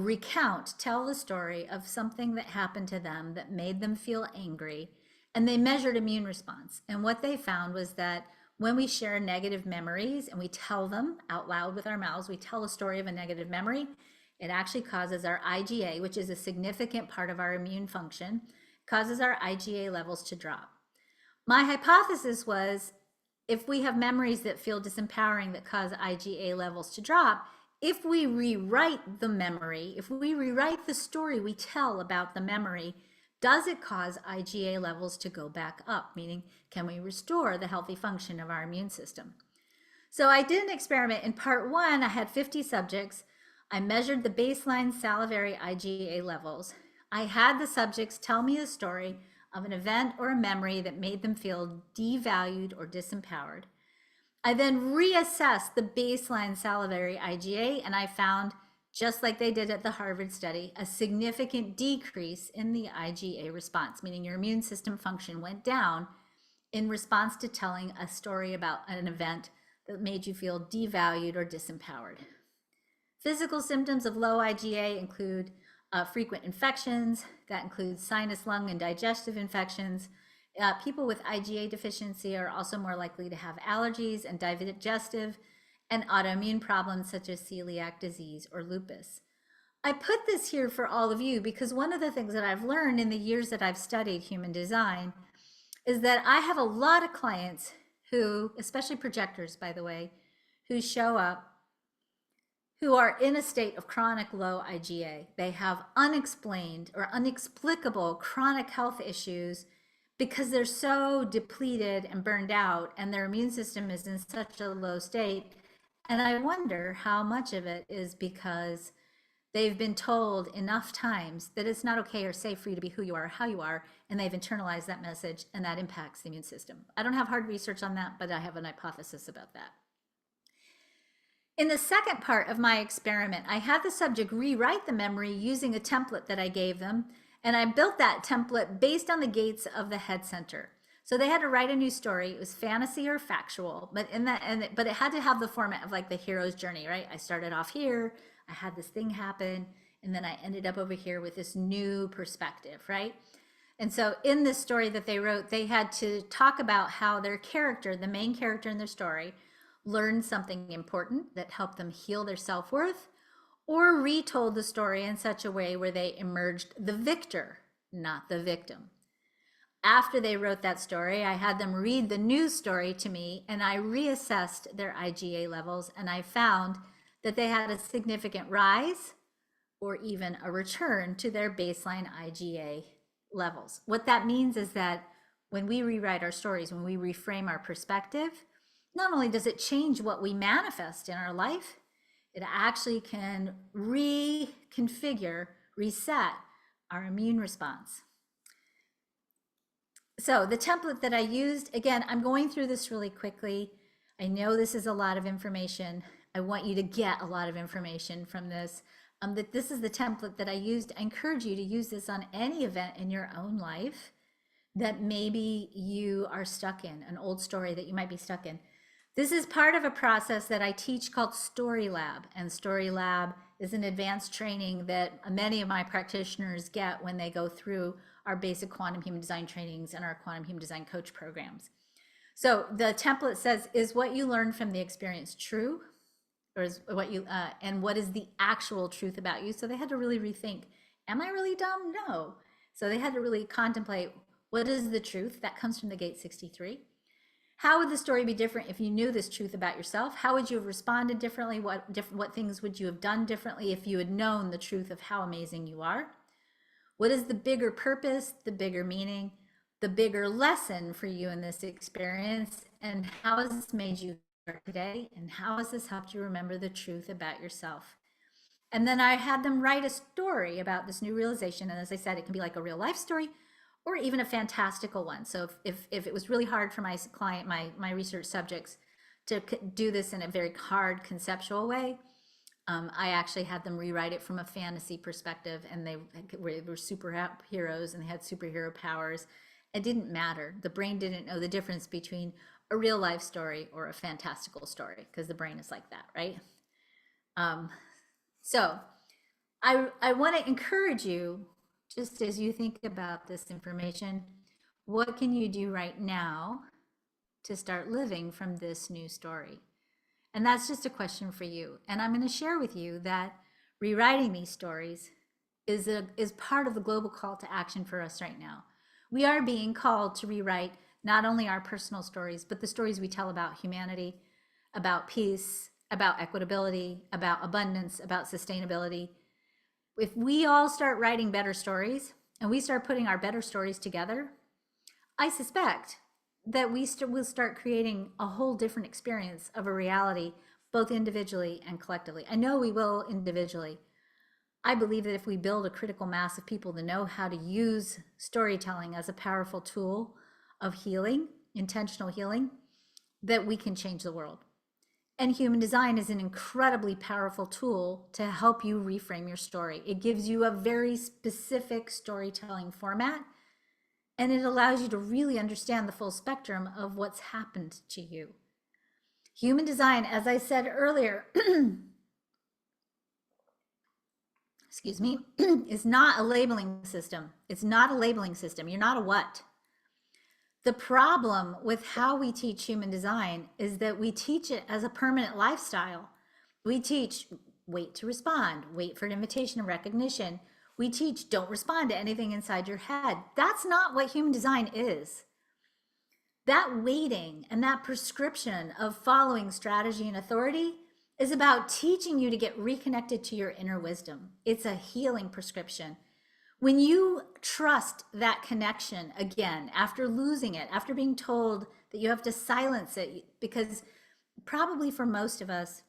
tell the story of something that happened to them that made them feel angry, and they measured immune response. And what they found was that when we share negative memories and we tell them out loud with our mouths, we tell the story of a negative memory, it actually causes our IgA, which is a significant part of our immune function, causes our IgA levels to drop. My hypothesis was, if we have memories that feel disempowering that cause IgA levels to drop, if we rewrite the memory, if we rewrite the story we tell about the memory, does it cause IgA levels to go back up? Meaning, can we restore the healthy function of our immune system? So I did an experiment. In part 1, I had 50 subjects. I measured the baseline salivary IgA levels. I had the subjects tell me a story of an event or a memory that made them feel devalued or disempowered. I then reassessed the baseline salivary IgA, and I found, just like they did at the Harvard study, a significant decrease in the IgA response, meaning your immune system function went down in response to telling a story about an event that made you feel devalued or disempowered. Physical symptoms of low IgA include frequent infections. That includes sinus, lung, and digestive infections. People with IgA deficiency are also more likely to have allergies and digestive and autoimmune problems such as celiac disease or lupus. I put this here for all of you because one of the things that I've learned in the years that I've studied human design is that I have a lot of clients who, especially projectors, by the way, who show up who are in a state of chronic low IgA. They have unexplained or inexplicable chronic health issues because they're so depleted and burned out and their immune system is in such a low state. And I wonder how much of it is because They've been told enough times that it's not okay or safe for you to be who you are, how you are, and they've internalized that message, and that impacts the immune system. I don't have hard research on that, but I have an hypothesis about that. In the second part of my experiment, I had the subject rewrite the memory using a template that I gave them, and I built that template based on the gates of the head center. So they had to write a new story. It was fantasy or factual, but but it had to have the format of like the hero's journey, right? I started off here, I had this thing happen, and then I ended up over here with this new perspective, right? And so in this story that they wrote, they had to talk about how their character, the main character in their story, learned something important that helped them heal their self-worth, or retold the story in such a way where they emerged the victor, not the victim. After they wrote that story, I had them read the news story to me, and I reassessed their IgA levels, and I found that they had a significant rise or even a return to their baseline IgA levels. What that means is that when we rewrite our stories, when we reframe our perspective, not only does it change what we manifest in our life, it actually can reconfigure, reset our immune response. So the template that I used, again, I'm going through this really quickly. I know this is a lot of information. I want you to get a lot of information from this. That this is the template that I used. I encourage you to use this on any event in your own life that maybe you are stuck in, an old story that you might be stuck in. This is part of a process that I teach called Story Lab, and Story Lab is an advanced training that many of my practitioners get when they go through our basic quantum human design trainings and our quantum human design coach programs. So the template says, is what you learned from the experience true? Or is what you, and what is the actual truth about you? So they had to really rethink, am I really dumb? No. So they had to really contemplate, what is the truth? That comes from the gate 63. How would the story be different if you knew this truth about yourself? How would you have responded differently? What things would you have done differently if you had known the truth of how amazing you are? What is the bigger purpose, the bigger meaning, the bigger lesson for you in this experience? And how has this made you today? And how has this helped you remember the truth about yourself? And then I had them write a story about this new realization. And as I said, it can be like a real life story or even a fantastical one. So if it was really hard for my client, my research subjects to do this in a very hard conceptual way, I actually had them rewrite it from a fantasy perspective, and they were superheroes and they had superhero powers. It didn't matter. The brain didn't know the difference between a real life story or a fantastical story, because the brain is like that, right? So I want to encourage you, just as you think about this information, what can you do right now to start living from this new story? And that's just a question for you. And I'm going to share with you that rewriting these stories is part of the global call to action for us right now. We are being called to rewrite not only our personal stories, but the stories we tell about humanity, about peace, about equitability, about abundance, about sustainability. If we all start writing better stories and we start putting our better stories together, I suspect that we'll start creating a whole different experience of a reality, both individually and collectively. I know we will individually. I believe that if we build a critical mass of people to know how to use storytelling as a powerful tool of healing, intentional healing, that we can change the world. And human design is an incredibly powerful tool to help you reframe your story. It gives you a very specific storytelling format, and it allows you to really understand the full spectrum of what's happened to you. Human design, as I said earlier, excuse me, is not a labeling system. It's not a labeling system. You're not a what. The problem with how we teach human design is that we teach it as a permanent lifestyle. We teach wait to respond, wait for an invitation and recognition. We teach don't respond to anything inside your head. That's not what human design is. That waiting and that prescription of following strategy and authority is about teaching you to get reconnected to your inner wisdom. It's a healing prescription. When you trust that connection again, after losing it, after being told that you have to silence it, because probably for most of us,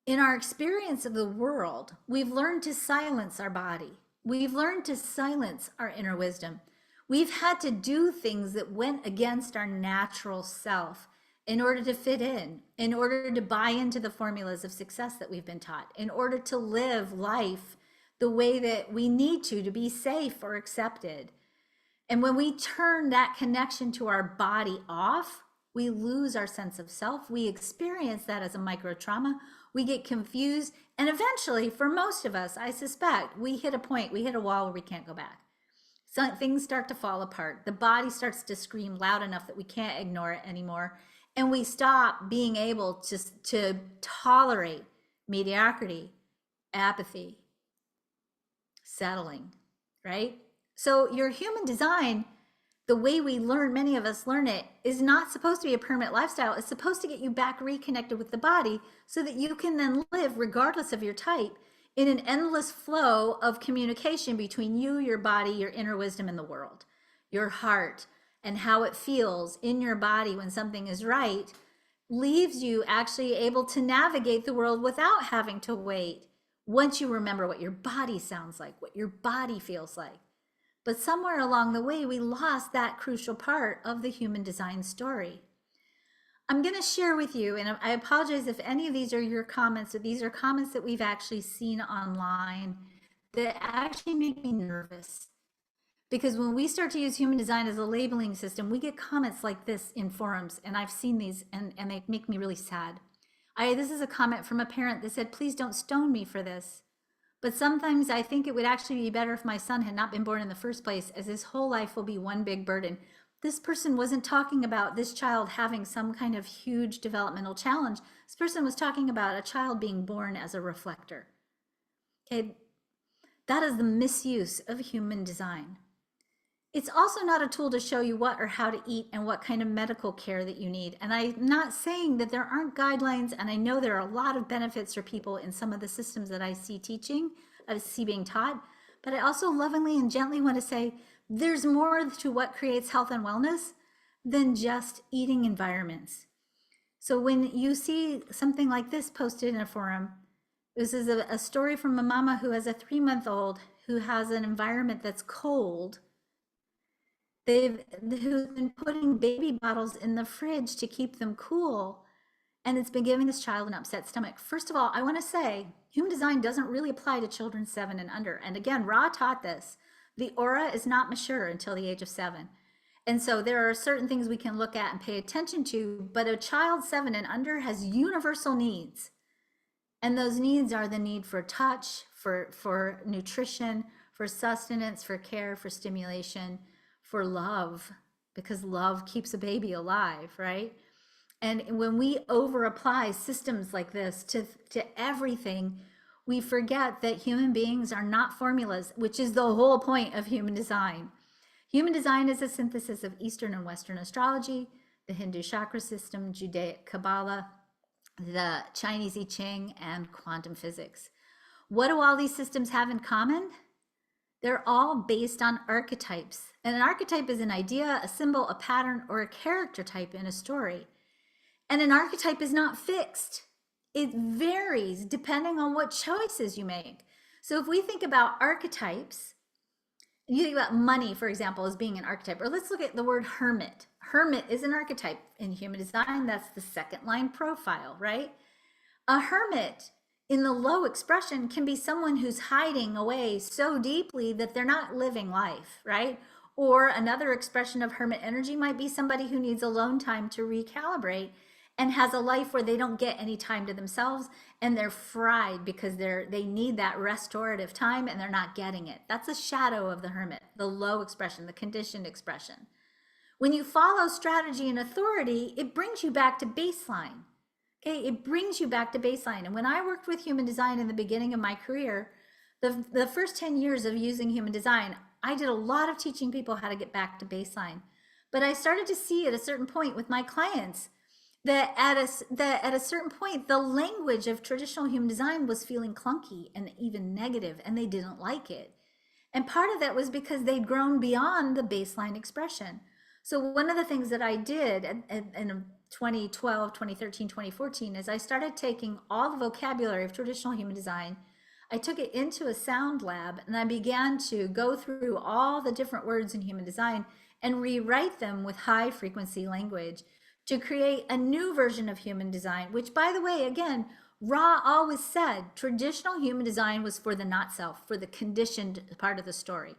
in our experience of the world, we've learned to silence our body. We've learned to silence our inner wisdom. We've had to do things that went against our natural self in order to fit in order to buy into the formulas of success that we've been taught, in order to live life the way that we need to be safe or accepted. And when we turn that connection to our body off, we lose our sense of self. We experience that as a micro trauma. We get confused. And eventually, for most of us, I suspect, we hit a point, we hit a wall where we can't go back. So things start to fall apart. The body starts to scream loud enough that we can't ignore it anymore. And we stop being able to tolerate mediocrity, apathy, settling, right? So your human design, the way we learn, many of us learn it, is not supposed to be a permanent lifestyle. It's supposed to get you back reconnected with the body so that you can then live, regardless of your type, in an endless flow of communication between you, your body, your inner wisdom, and the world. Your heart and how it feels in your body when something is right leaves you actually able to navigate the world without having to wait, once you remember what your body sounds like, what your body feels like. But somewhere along the way, we lost that crucial part of the human design story. I'm going to share with you, and I apologize if any of these are your comments, but these are comments that we've actually seen online that actually make me nervous. Because when we start to use human design as a labeling system, we get comments like this in forums, and I've seen these, and they make me really sad. This is a comment from a parent that said, "Please don't stone me for this. But sometimes I think it would actually be better if my son had not been born in the first place, as his whole life will be one big burden." This person wasn't talking about this child having some kind of huge developmental challenge. This person was talking about a child being born as a reflector. Okay, that is the misuse of human design. It's also not a tool to show you what or how to eat and what kind of medical care that you need. And I'm not saying that there aren't guidelines, and I know there are a lot of benefits for people in some of the systems that I see teaching, I see being taught, but I also lovingly and gently want to say there's more to what creates health and wellness than just eating environments. So when you see something like this posted in a forum, this is a story from a mama who has a 3-month-old who has an environment that's cold. Who's been putting baby bottles in the fridge to keep them cool, and it's been giving this child an upset stomach. First of all, I want to say human design doesn't really apply to children 7 and under. And again, Ra taught this. The aura is not mature until the age of 7. And so there are certain things we can look at and pay attention to, but a child 7 and under has universal needs. And those needs are the need for touch, for nutrition, for sustenance, for care, for stimulation, for love, because love keeps a baby alive, right? And when we over apply systems like this to everything, we forget that human beings are not formulas, which is the whole point of human design. Human design is a synthesis of Eastern and Western astrology, the Hindu chakra system, Judaic Kabbalah, the Chinese I Ching, and quantum physics. What do all these systems have in common? They're all based on archetypes. And an archetype is an idea, a symbol, a pattern, or a character type in a story. And an archetype is not fixed. It varies depending on what choices you make. So if we think about archetypes, you think about money, for example, as being an archetype, or let's look at the word hermit. Hermit is an archetype in human design. That's the second line profile, right? A hermit in the low expression can be someone who's hiding away so deeply that they're not living life, right? Or another expression of hermit energy might be somebody who needs alone time to recalibrate and has a life where they don't get any time to themselves, and they're fried because they need that restorative time and they're not getting it. That's a shadow of the hermit, the low expression, the conditioned expression. When you follow strategy and authority, it brings you back to baseline. Okay, it brings you back to baseline. And when I worked with human design in the beginning of my career, the first 10 years of using human design, I did a lot of teaching people how to get back to baseline. But I started to see at a certain point with my clients that at a certain point, the language of traditional human design was feeling clunky and even negative, and they didn't like it. And part of that was because they'd grown beyond the baseline expression. So one of the things that I did, and 2012, 2013, 2014 is I started taking all the vocabulary of traditional human design. I took it into a sound lab and I began to go through all the different words in human design and rewrite them with high frequency language to create a new version of human design, which, by the way, again, Ra always said traditional human design was for the not self, for the conditioned part of the story.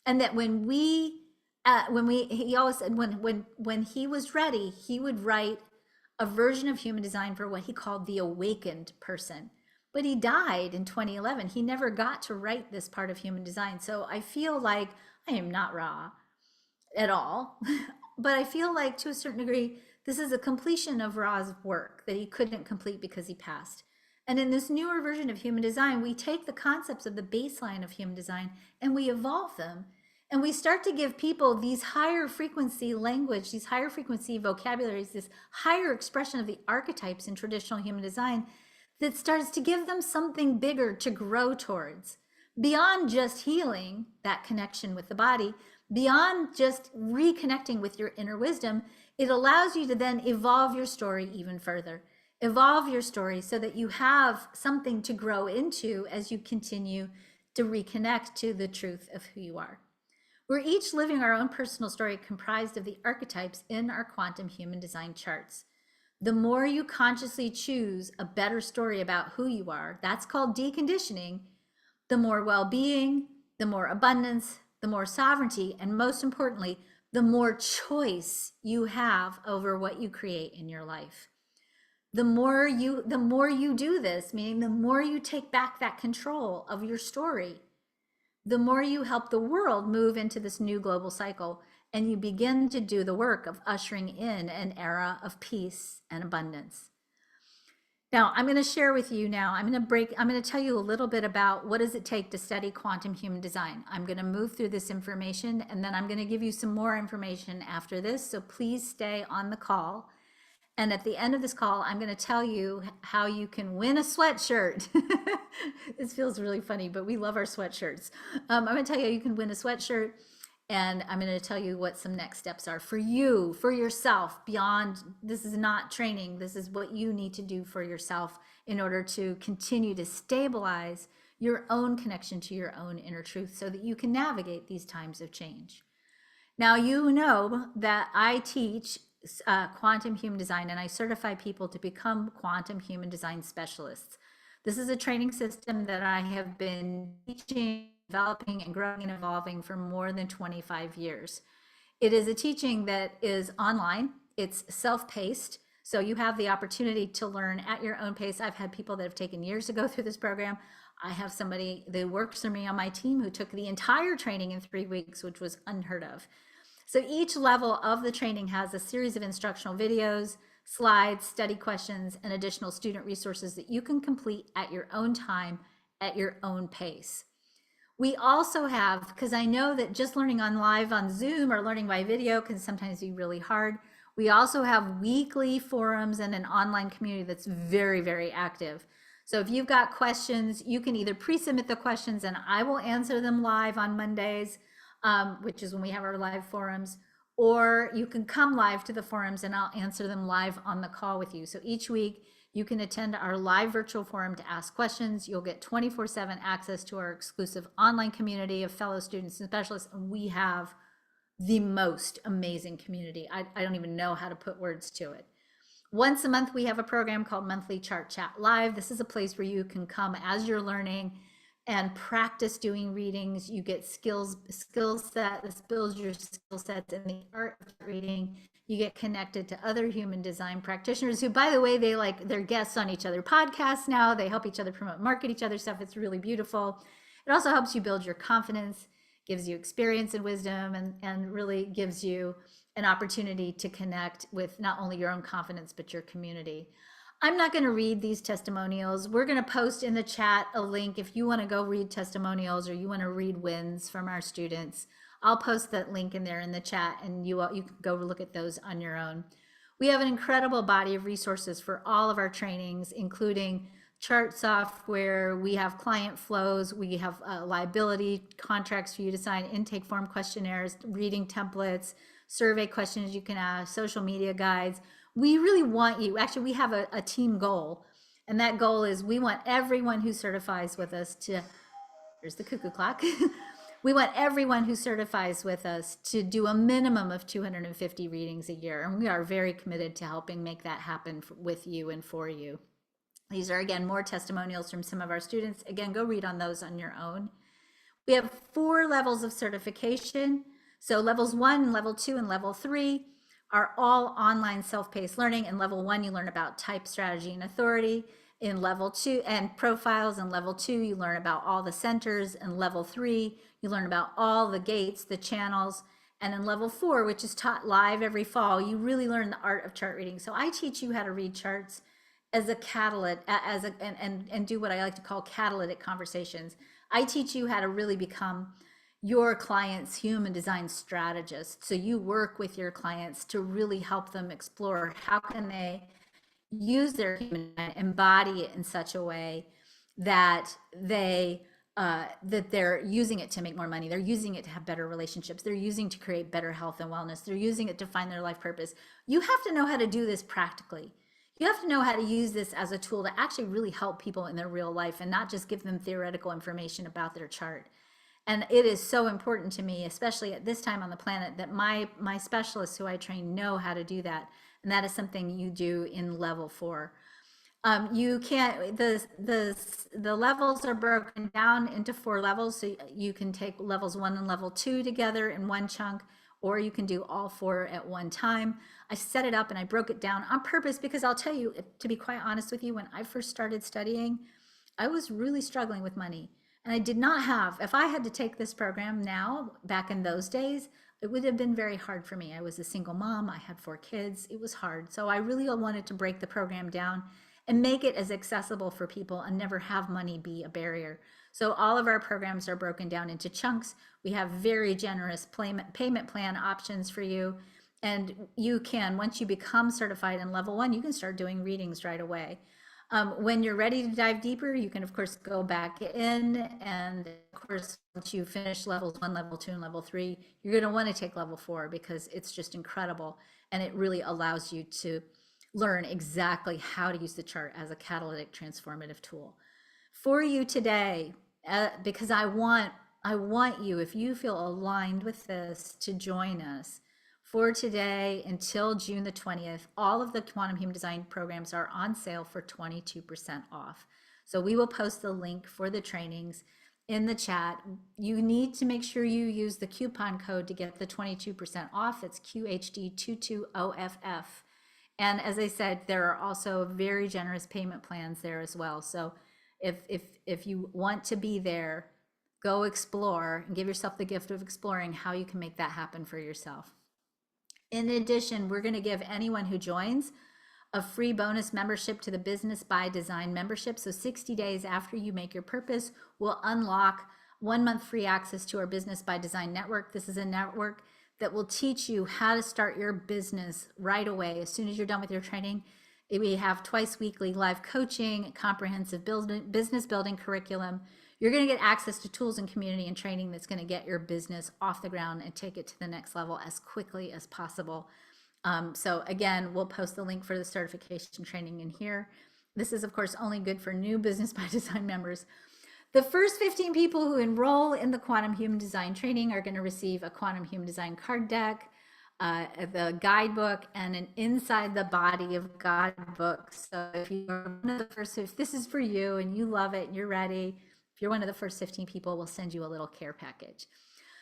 And that he always said when he was ready, he would write a version of human design for what he called the awakened person. But he died in 2011. He never got to write this part of human design. So I feel like I am not Ra at all, but I feel like to a certain degree, this is a completion of Ra's work that he couldn't complete because he passed. And in this newer version of human design, we take the concepts of the baseline of human design and we evolve them. And we start to give people these higher frequency language, these higher frequency vocabularies, this higher expression of the archetypes in traditional human design that starts to give them something bigger to grow towards. Beyond just healing, that connection with the body, beyond just reconnecting with your inner wisdom, it allows you to then evolve your story even further. Evolve your story so that you have something to grow into as you continue to reconnect to the truth of who you are. We're each living our own personal story comprised of the archetypes in our quantum human design charts. The more you consciously choose a better story about who you are, that's called deconditioning, the more well-being, the more abundance, the more sovereignty, and most importantly, the more choice you have over what you create in your life. The more you do this, meaning the more you take back that control of your story, the more you help the world move into this new global cycle, and you begin to do the work of ushering in an era of peace and abundance. Now, I'm going to share with you now, I'm going to tell you a little bit about what does it take to study quantum human design. I'm going to move through this information, and then I'm going to give you some more information after this, so please stay on the call. And at the end of this call, I'm going to tell you how you can win a sweatshirt. This feels really funny, but we love our sweatshirts. I'm going to tell you how you can win a sweatshirt, and I'm going to tell you what some next steps are for you, for yourself, beyond, this is not training, this is what you need to do for yourself in order to continue to stabilize your own connection to your own inner truth so that you can navigate these times of change. Now, you know that I teach quantum human design, and I certify people to become quantum human design specialists. This is a training system that I have been teaching, developing, and growing and evolving for more than 25 years. It is a teaching that is online. It's self-paced, so you have the opportunity to learn at your own pace. I've had people that have taken years to go through this program. I have somebody that works for me on my team who took the entire training in 3 weeks, which was unheard of. So each level of the training has a series of instructional videos, slides, study questions, and additional student resources that you can complete at your own time, at your own pace. We also have, because I know that just learning on live on Zoom or learning by video can sometimes be really hard. We also have weekly forums and an online community that's very, very active. So if you've got questions, you can either pre-submit the questions and I will answer them live on Mondays, which is when we have our live forums, or you can come live to the forums and I'll answer them live on the call with you. So each week you can attend our live virtual forum to ask questions. You'll get 24/7 access to our exclusive online community of fellow students and specialists. And we have the most amazing community. I don't even know how to put words to it. Once a month, we have a program called Monthly Chart Chat Live. This is a place where you can come as you're learning and practice doing readings. You get skill set. This builds your skill sets in the art of reading. You get connected to other human design practitioners who, by the way, they're guests on each other podcasts now. They help each other promote, market each other stuff. It's really beautiful. It also helps you build your confidence, gives you experience and wisdom, and really gives you an opportunity to connect with not only your own confidence, but your community. I'm not going to read these testimonials. We're going to post in the chat a link if you want to go read testimonials or you want to read wins from our students. I'll post that link in there in the chat, and you can go look at those on your own. We have an incredible body of resources for all of our trainings, including chart software. We have client flows. We have liability contracts for you to sign, intake form questionnaires, reading templates, survey questions you can ask, social media guides. we really want you. Actually, we have a team goal, and that goal is we want everyone who certifies with us to, here's the cuckoo clock. We want everyone who certifies with us to do a minimum of 250 readings a year. And we are very committed to helping make that happen with you and for you. These are, again, more testimonials from some of our students. Again, go read on those on your own. We have 4 levels of certification. So levels 1, level 2, and level 3 are all online self-paced learning. In level 1, you learn about type, strategy, and authority. In level 2, and profiles. In level 2, you learn about all the centers. In level 3, you learn about all the gates, the channels. And in level 4, which is taught live every fall, you really learn the art of chart reading. So I teach you how to read charts as a catalyst, and do what I like to call catalytic conversations. I teach you how to really become your client's human design strategist. So you work with your clients to really help them explore how can they use their human design, embody it in such a way that they're using it to make more money. They're using it to have better relationships. They're using it to create better health and wellness. They're using it to find their life purpose. You have to know how to do this practically. You have to know how to use this as a tool to actually really help people in their real life and not just give them theoretical information about their chart. And it is so important to me, especially at this time on the planet, that my specialists who I train know how to do that. And that is something you do in level 4. You can't, the levels are broken down into 4 levels. So you can take levels 1 and level 2 together in one chunk, or you can do all 4 at one time. I set it up and I broke it down on purpose because I'll tell you, to be quite honest with you, when I first started studying, I was really struggling with money. And I did not have, if I had to take this program now, back in those days, it would have been very hard for me. I was a single mom, I had 4 kids, it was hard. So I really wanted to break the program down and make it as accessible for people and never have money be a barrier. So all of our programs are broken down into chunks. We have very generous payment plan options for you. And you can, once you become certified in level 1, you can start doing readings right away. When you're ready to dive deeper, you can, of course, go back in. And of course, once you finish levels 1, level 2, and level 3, you're going to want to take level 4 because it's just incredible. And it really allows you to learn exactly how to use the chart as a catalytic transformative tool. For you today, because I want you, if you feel aligned with this, to join us. For today until June the 20th, all of the Quantum Human Design programs are on sale for 22% off. So we will post the link for the trainings in the chat. You need to make sure you use the coupon code to get the 22% off. It's QHD22OFF. And as I said, there are also very generous payment plans there as well. So if you want to be there, go explore and give yourself the gift of exploring how you can make that happen for yourself. In addition, we're going to give anyone who joins a free bonus membership to the Business by Design membership. So 60 days after you make your purpose, we'll unlock 1 month free access to our Business by Design network. This is a network that will teach you how to start your business right away. As soon as you're done with your training, we have twice weekly live coaching, comprehensive business building curriculum. You're going to get access to tools and community and training that's going to get your business off the ground and take it to the next level as quickly as possible. So again, we'll post the link for the certification training in here. This is, of course, only good for new Business by Design members. The first 15 people who enroll in the Quantum Human Design training are going to receive a Quantum Human Design card deck, the guidebook, and an inside the body of guidebook. So if you're one of the first, if this is for you and you love it and you're ready, if you're one of the first 15 people, we'll send you a little care package.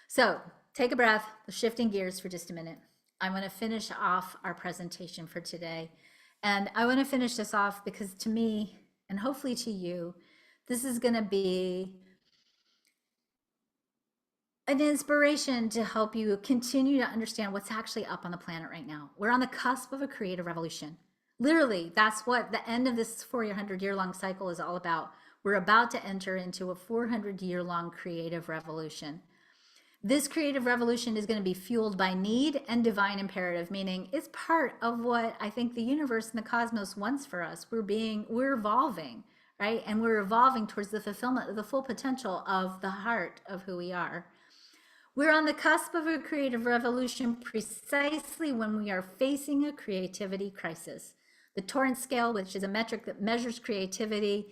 So take a breath, shifting gears for just a minute. I'm going to finish off our presentation for today. And I want to finish this off because to me, and hopefully to you, this is going to be an inspiration to help you continue to understand what's actually up on the planet right now. We're on the cusp of a creative revolution. Literally, that's what the end of this 400-year-long cycle is all about. We're about to enter into a 400-year-long creative revolution. This creative revolution is going to be fueled by need and divine imperative, meaning it's part of what I think the universe and the cosmos wants for us. We're evolving, right? And we're evolving towards the fulfillment of the full potential of the heart of who we are. We're on the cusp of a creative revolution precisely when we are facing a creativity crisis. The Torrence Scale, which is a metric that measures creativity,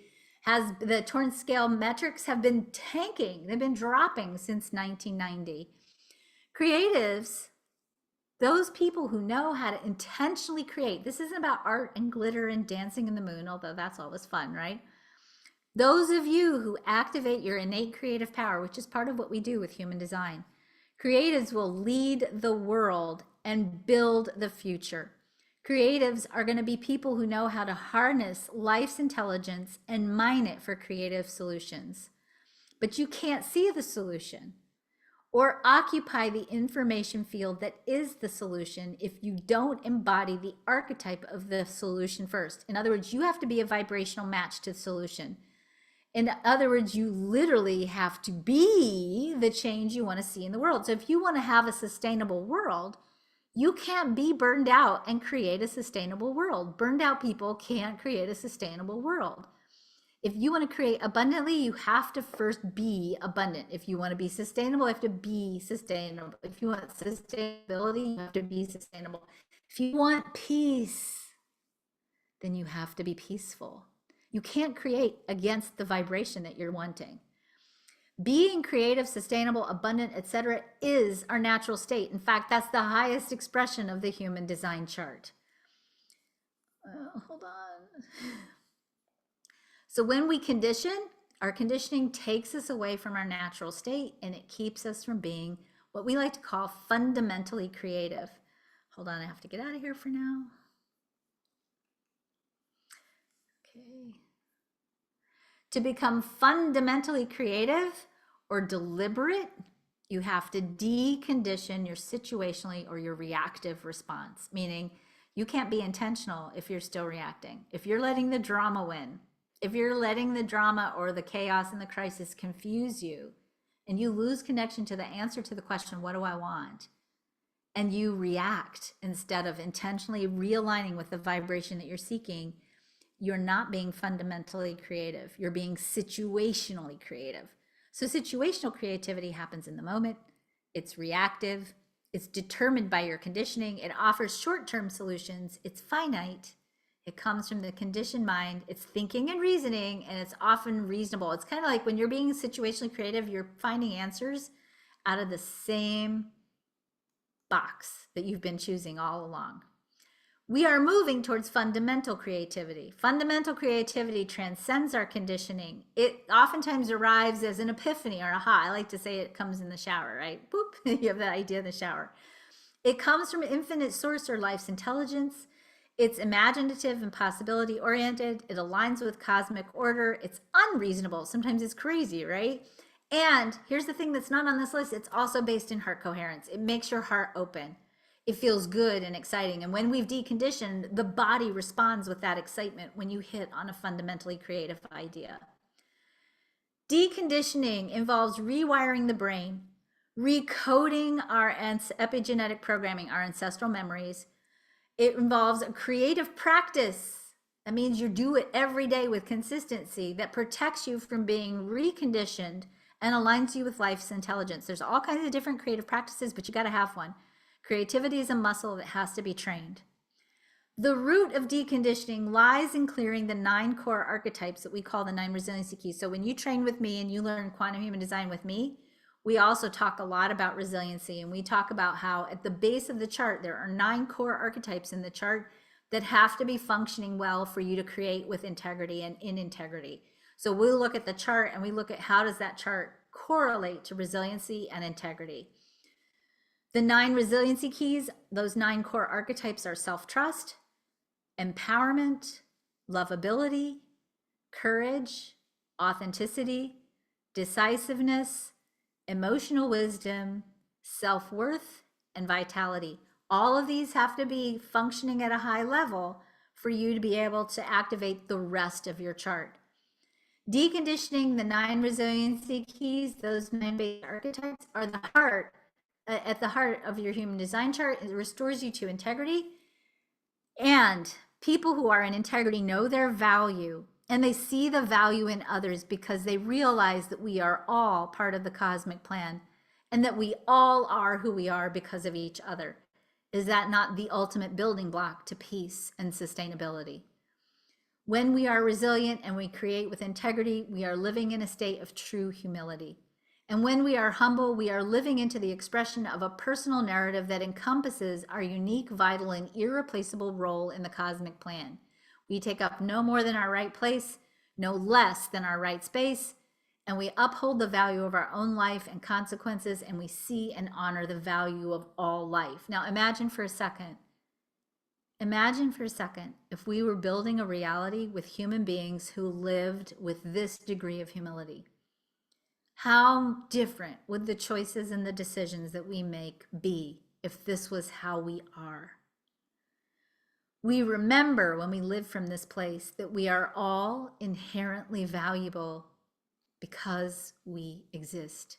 the Torrence Scale metrics have been tanking. They've been dropping since 1990. Creatives, those people who know how to intentionally create, this isn't about art and glitter and dancing in the moon, although that's always fun, right? Those of you who activate your innate creative power, which is part of what we do with human design, creatives will lead the world and build the future. Creatives are going to be people who know how to harness life's intelligence and mine it for creative solutions. But you can't see the solution or occupy the information field that is the solution if you don't embody the archetype of the solution first. In other words, you have to be a vibrational match to the solution. In other words, you literally have to be the change you want to see in the world. So if you want to have a sustainable world, you can't be burned out and create a sustainable world. Burned out people can't create a sustainable world. If you want to create abundantly, you have to first be abundant. If you want to be sustainable, you have to be sustainable. If you want sustainability, you have to be sustainable. If you want peace, then you have to be peaceful. You can't create against the vibration that you're wanting. Being creative, sustainable, abundant, etc., is our natural state. In fact, that's the highest expression of the human design chart. Hold on. So when we condition, our conditioning takes us away from our natural state and it keeps us from being what we like to call fundamentally creative. Hold on, I have to get out of here for now. Okay. To become fundamentally creative or deliberate, you have to decondition your situationally or your reactive response, meaning you can't be intentional if you're still reacting. If you're letting the drama win, if you're letting the drama or the chaos and the crisis confuse you, and you lose connection to the answer to the question, what do I want? And you react instead of intentionally realigning with the vibration that you're seeking, you're not being fundamentally creative. You're being situationally creative. So situational creativity happens in the moment. It's reactive. It's determined by your conditioning. It offers short-term solutions. It's finite. It comes from the conditioned mind. It's thinking and reasoning, and it's often reasonable. It's kind of like when you're being situationally creative, you're finding answers out of the same box that you've been choosing all along. We are moving towards fundamental creativity. Fundamental creativity transcends our conditioning. It oftentimes arrives as an epiphany or aha. I like to say it comes in the shower, right? Boop, you have that idea in the shower. It comes from infinite source or life's intelligence. It's imaginative and possibility oriented. It aligns with cosmic order. It's unreasonable. Sometimes it's crazy, right? And here's the thing that's not on this list. It's also based in heart coherence. It makes your heart open. It feels good and exciting. And when we've deconditioned, the body responds with that excitement when you hit on a fundamentally creative idea. Deconditioning involves rewiring the brain, recoding our epigenetic programming, our ancestral memories. It involves a creative practice. That means you do it every day with consistency that protects you from being reconditioned and aligns you with life's intelligence. There's all kinds of different creative practices, but you got to have one. Creativity is a muscle that has to be trained. The root of deconditioning lies in clearing the 9 core archetypes that we call the 9 resiliency keys. So when you train with me and you learn quantum human design with me, we also talk a lot about resiliency, and we talk about how at the base of the chart, there are 9 core archetypes in the chart that have to be functioning well for you to create with integrity and in integrity. So we'll look at the chart and we look at how does that chart correlate to resiliency and integrity. The 9 resiliency keys, those 9 core archetypes are self-trust, empowerment, lovability, courage, authenticity, decisiveness, emotional wisdom, self-worth, and vitality. All of these have to be functioning at a high level for you to be able to activate the rest of your chart. Deconditioning the 9 resiliency keys, those 9 basic archetypes, are the heart, at the heart of your human design chart. It restores you to integrity. And people who are in integrity know their value, and they see the value in others because they realize that we are all part of the cosmic plan. and that we all are who we are because of each other. Is that not the ultimate building block to peace and sustainability? When we are resilient and we create with integrity, we are living in a state of true humility. And when we are humble, we are living into the expression of a personal narrative that encompasses our unique, vital, and irreplaceable role in the cosmic plan. We take up no more than our right place, no less than our right space, and we uphold the value of our own life and consequences, and we see and honor the value of all life. Now imagine for a second if we were building a reality with human beings who lived with this degree of humility. How different would the choices and the decisions that we make be if this was how we are? We remember when we live from this place that we are all inherently valuable because we exist.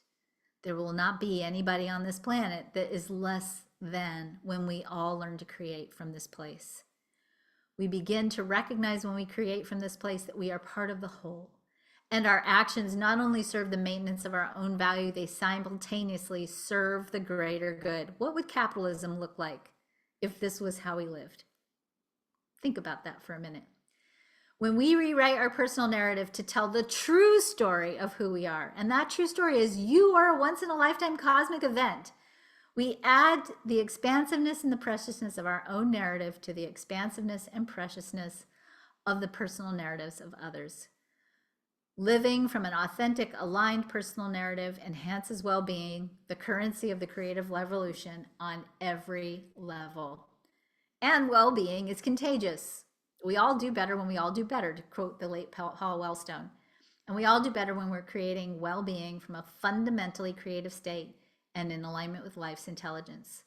There will not be anybody on this planet that is less than when we all learn to create from this place. We begin to recognize when we create from this place that we are part of the whole. And our actions not only serve the maintenance of our own value, they simultaneously serve the greater good. What would capitalism look like if this was how we lived? Think about that for a minute. When we rewrite our personal narrative to tell the true story of who we are, and that true story is you are a once-in-a-lifetime cosmic event, we add the expansiveness and the preciousness of our own narrative to the expansiveness and preciousness of the personal narratives of others. Living from an authentic, aligned personal narrative enhances well-being, the currency of the creative revolution on every level. And well-being is contagious. We all do better when we all do better, to quote the late Paul Wellstone. And we all do better when we're creating well-being from a fundamentally creative state and in alignment with life's intelligence.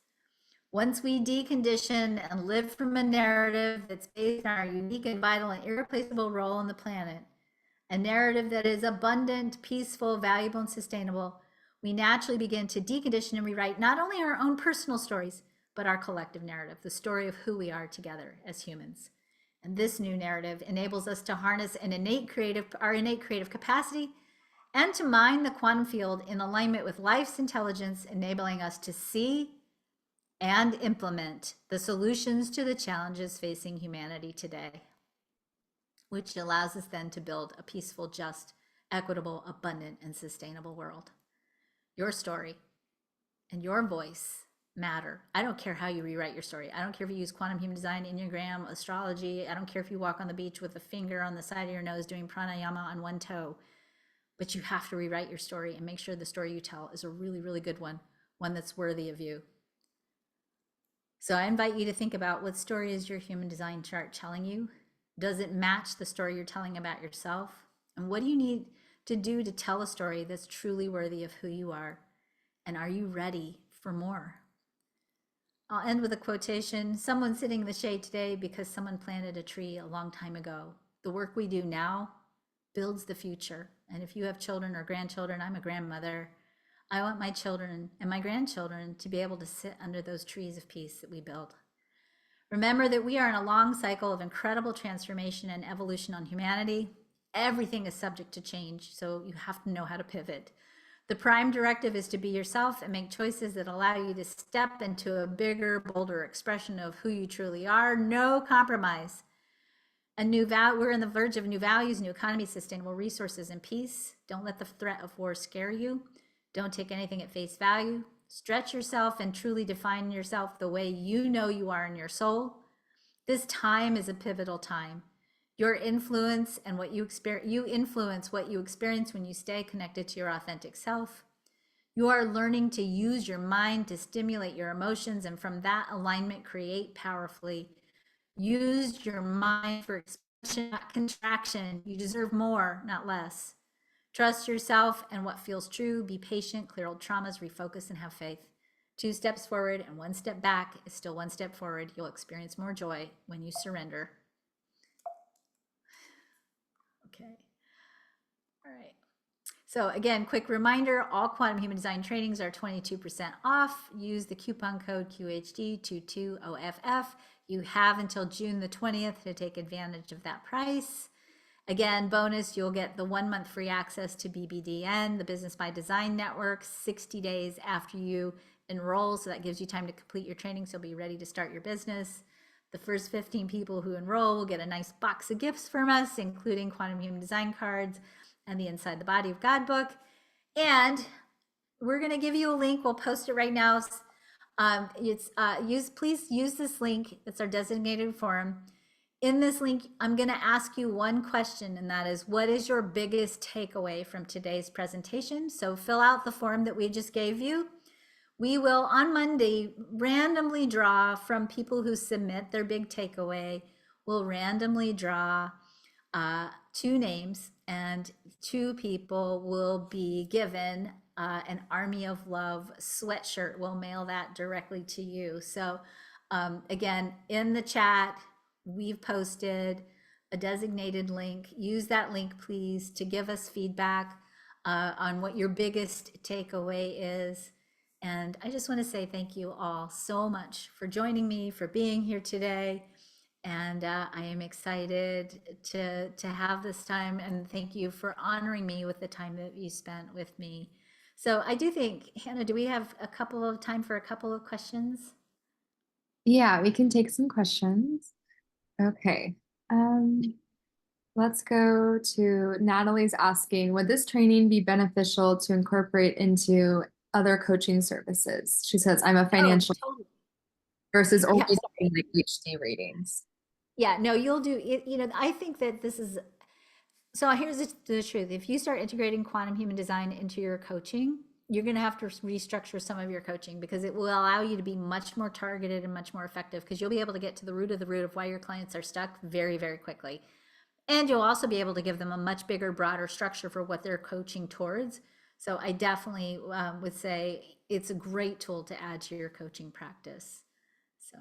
Once we decondition and live from a narrative that's based on our unique and vital and irreplaceable role on the planet, a narrative that is abundant, peaceful, valuable, and sustainable, we naturally begin to decondition and rewrite not only our own personal stories, but our collective narrative, the story of who we are together as humans. And this new narrative enables us to harness our innate creative capacity and to mine the quantum field in alignment with life's intelligence, enabling us to see and implement the solutions to the challenges facing humanity today, which allows us then to build a peaceful, just, equitable, abundant, and sustainable world. Your story and your voice matter. I don't care how you rewrite your story. I don't care if you use quantum human design, Enneagram, astrology. I don't care if you walk on the beach with a finger on the side of your nose doing pranayama on one toe. But you have to rewrite your story and make sure the story you tell is a really, really good one that's worthy of you. So I invite you to think about, what story is your human design chart telling you? Does it match the story you're telling about yourself? And what do you need to do to tell a story that's truly worthy of who you are? And are you ready for more? I'll end with a quotation. Someone's sitting in the shade today because someone planted a tree a long time ago. The work we do now builds the future. And if you have children or grandchildren, I'm a grandmother, I want my children and my grandchildren to be able to sit under those trees of peace that we build. Remember that we are in a long cycle of incredible transformation and evolution on humanity. Everything is subject to change, so you have to know how to pivot. The prime directive is to be yourself and make choices that allow you to step into a bigger, bolder expression of who you truly are. No compromise. We're on the verge of new values, new economy, sustainable resources, and peace. Don't let the threat of war scare you. Don't take anything at face value. Stretch yourself and truly define yourself the way you know you are in your soul. This time is a pivotal time. Your influence and what you influence what you experience when you stay connected to your authentic self. You are learning to use your mind to stimulate your emotions, and from that alignment, create powerfully. Use your mind for expansion, not contraction. You deserve more, not less. Trust yourself and what feels true. Be patient, clear old traumas, refocus, and have faith. 2 steps forward and 1 step back is still 1 step forward. You'll experience more joy when you surrender. Okay. All right. So again, quick reminder, all Quantum Human Design trainings are 22% off. Use the coupon code QHD22OFF. You have until June the 20th to take advantage of that price. Again, bonus, you'll get the 1 month free access to BBDN, the Business by Design Network, 60 days after you enroll. So that gives you time to complete your training. So be ready to start your business. The first 15 people who enroll will get a nice box of gifts from us, including Quantum Human Design cards and the Inside the Body of God book. And we're going to give you a link. We'll post it right now. Please use this link. It's our designated forum. In this link, I'm going to ask you one question, and that is, what is your biggest takeaway from today's presentation? So fill out the form that we just gave you. We will, on Monday, randomly draw from people who submit their big takeaway. We'll randomly draw 2 names, and 2 people will be given an Army of Love sweatshirt. We'll mail that directly to you. So again, in the chat, we've posted a designated link. Use that link, please, to give us feedback on what your biggest takeaway is. And I just want to say thank you all so much for joining me, for being here today. And I am excited to have this time, and thank you for honoring me with the time that you spent with me. So I do think, Hannah, do we have time for a couple of questions? Yeah, we can take some questions. Okay. Let's go to Natalie's asking, would this training be beneficial to incorporate into other coaching services? She says, I'm a financial Totally. versus only Yeah, doing like HD ratings. yeah, no, you'll do it. I think that this is, so here's the truth. If you start integrating quantum human design into your coaching, you're going to have to restructure some of your coaching, because it will allow you to be much more targeted and much more effective, because you'll be able to get to the root of why your clients are stuck very, very quickly. And you'll also be able to give them a much bigger, broader structure for what they're coaching towards. So I definitely would say it's a great tool to add to your coaching practice. So.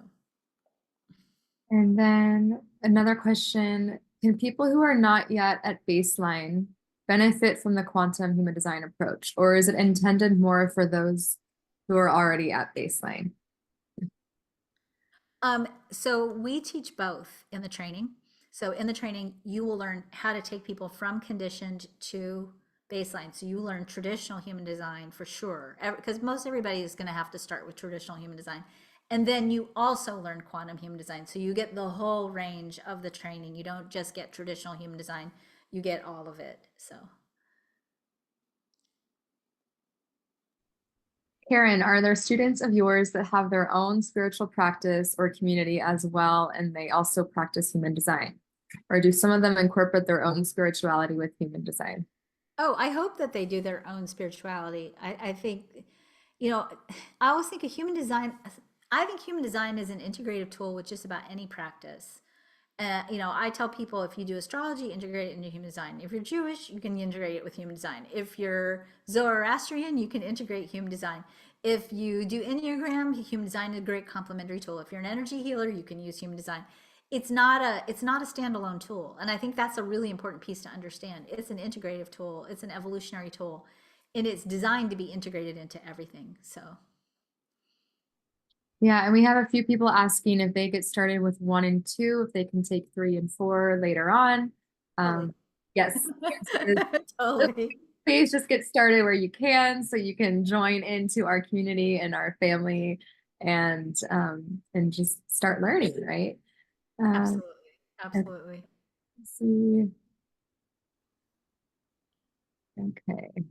And then another question, can people who are not yet at baseline benefit from the quantum human design approach, or is it intended more for those who are already at baseline? So we teach both in the training. So in the training, you will learn how to take people from conditioned to baseline. So you learn traditional human design for sure, because most everybody is going to have to start with traditional human design. And then you also learn quantum human design. So you get the whole range of the training. You don't just get traditional human design, you get all of it. So. Karen, are there students of yours that have their own spiritual practice or community as well, and they also practice human design? Or do some of them incorporate their own spirituality with human design? Oh, I hope that they do their own spirituality. I think, I always think of human design. I think human design is an integrative tool with just about any practice. I tell people, if you do astrology, integrate it into human design. If you're Jewish, you can integrate it with human design. If you're Zoroastrian, you can integrate human design. If you do Enneagram, human design is a great complementary tool. If you're an energy healer, you can use human design. It's not a standalone tool. And I think that's a really important piece to understand. It's an integrative tool. It's an evolutionary tool, and it's designed to be integrated into everything. So. Yeah, and we have a few people asking if they get started with 1 and 2, if they can take 3 and 4 later on. Yes. Totally. Please just get started where you can, so you can join into our community and our family, and just start learning, right? Absolutely. Absolutely. Let's see. Okay.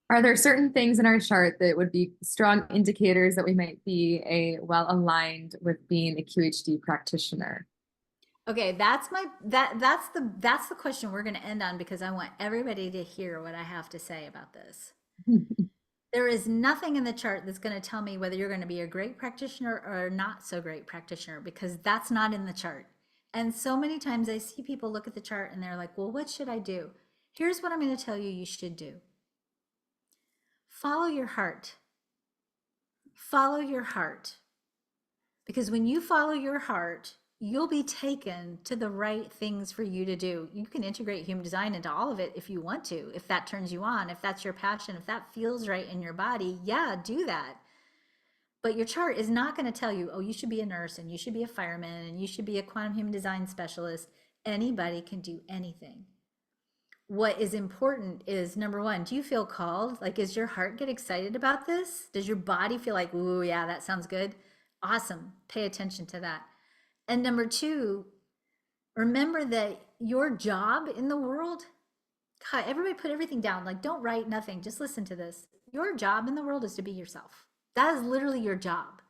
Are there certain things in our chart that would be strong indicators that we might be well aligned with being a QHD practitioner? Okay, that's the question we're going to end on, because I want everybody to hear what I have to say about this. There is nothing in the chart that's going to tell me whether you're going to be a great practitioner or not so great practitioner, because that's not in the chart. And so many times I see people look at the chart and they're like, well, what should I do? Here's what I'm going to tell you should do. Follow your heart. Follow your heart. Because when you follow your heart, you'll be taken to the right things for you to do. You can integrate human design into all of it if you want to, if that turns you on, if that's your passion, if that feels right in your body, yeah, do that. But your chart is not going to tell you, oh, you should be a nurse and you should be a fireman and you should be a quantum human design specialist. Anybody can do anything. What is important is number one, do you feel called? Like, does your heart get excited about this? Does your body feel like, ooh, yeah, that sounds good? Awesome. Pay attention to that. And number two, remember that your job in the world, God, everybody put everything down. Like, don't write nothing. Just listen to this. Your job in the world is to be yourself. That is literally your job.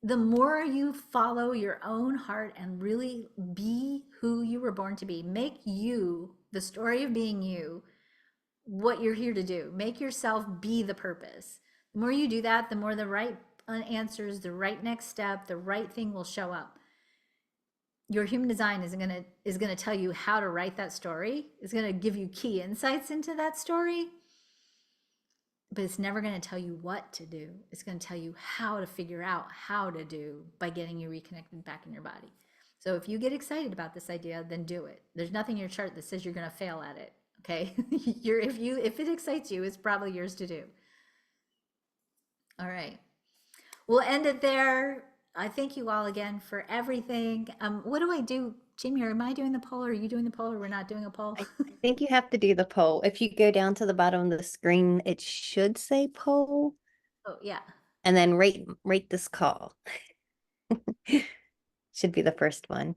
The more you follow your own heart and really be who you were born to be, make you the story of being you, what you're here to do. Make yourself be the purpose. The more you do that, the more the right answers, the right next step, the right thing will show up. Your human design is going to tell you how to write that story. It's going to give you key insights into that story, but it's never going to tell you what to do. It's going to tell you how to figure out how to do by getting you reconnected back in your body. So if you get excited about this idea, then do it. There's nothing in your chart that says you're going to fail at it. Okay. If it excites you, it's probably yours to do. All right. We'll end it there. I thank you all again for everything. What do I do? Jamie, am I doing the poll or are you doing the poll or we're not doing a poll? I think you have to do the poll. If you go down to the bottom of the screen, it should say poll. Oh, yeah. And then rate this call. Should be the first one.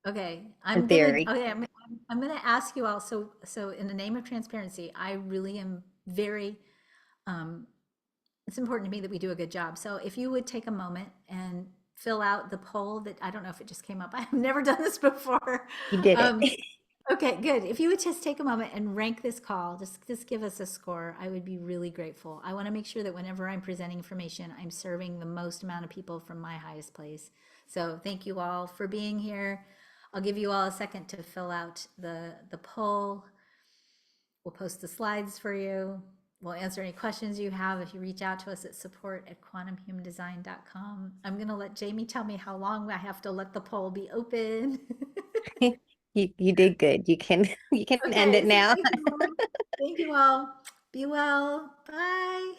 Okay. In theory. I'm gonna ask you all, so in the name of transparency, I really am very it's important to me that we do a good job. So if you would take a moment and fill out the poll that, I don't know if it just came up. I've never done this before. You did it. Okay, good. If you would just take a moment and rank this call, just give us a score, I would be really grateful. I want to make sure that whenever I'm presenting information, I'm serving the most amount of people from my highest place. So thank you all for being here. I'll give you all a second to fill out the poll. We'll post the slides for you. We'll answer any questions you have if you reach out to us at support@quantumhumandesign.com. I'm going to let Jamie tell me how long I have to let the poll be open. You did good. You can Okay, end it now. thank you all. Be well. Bye.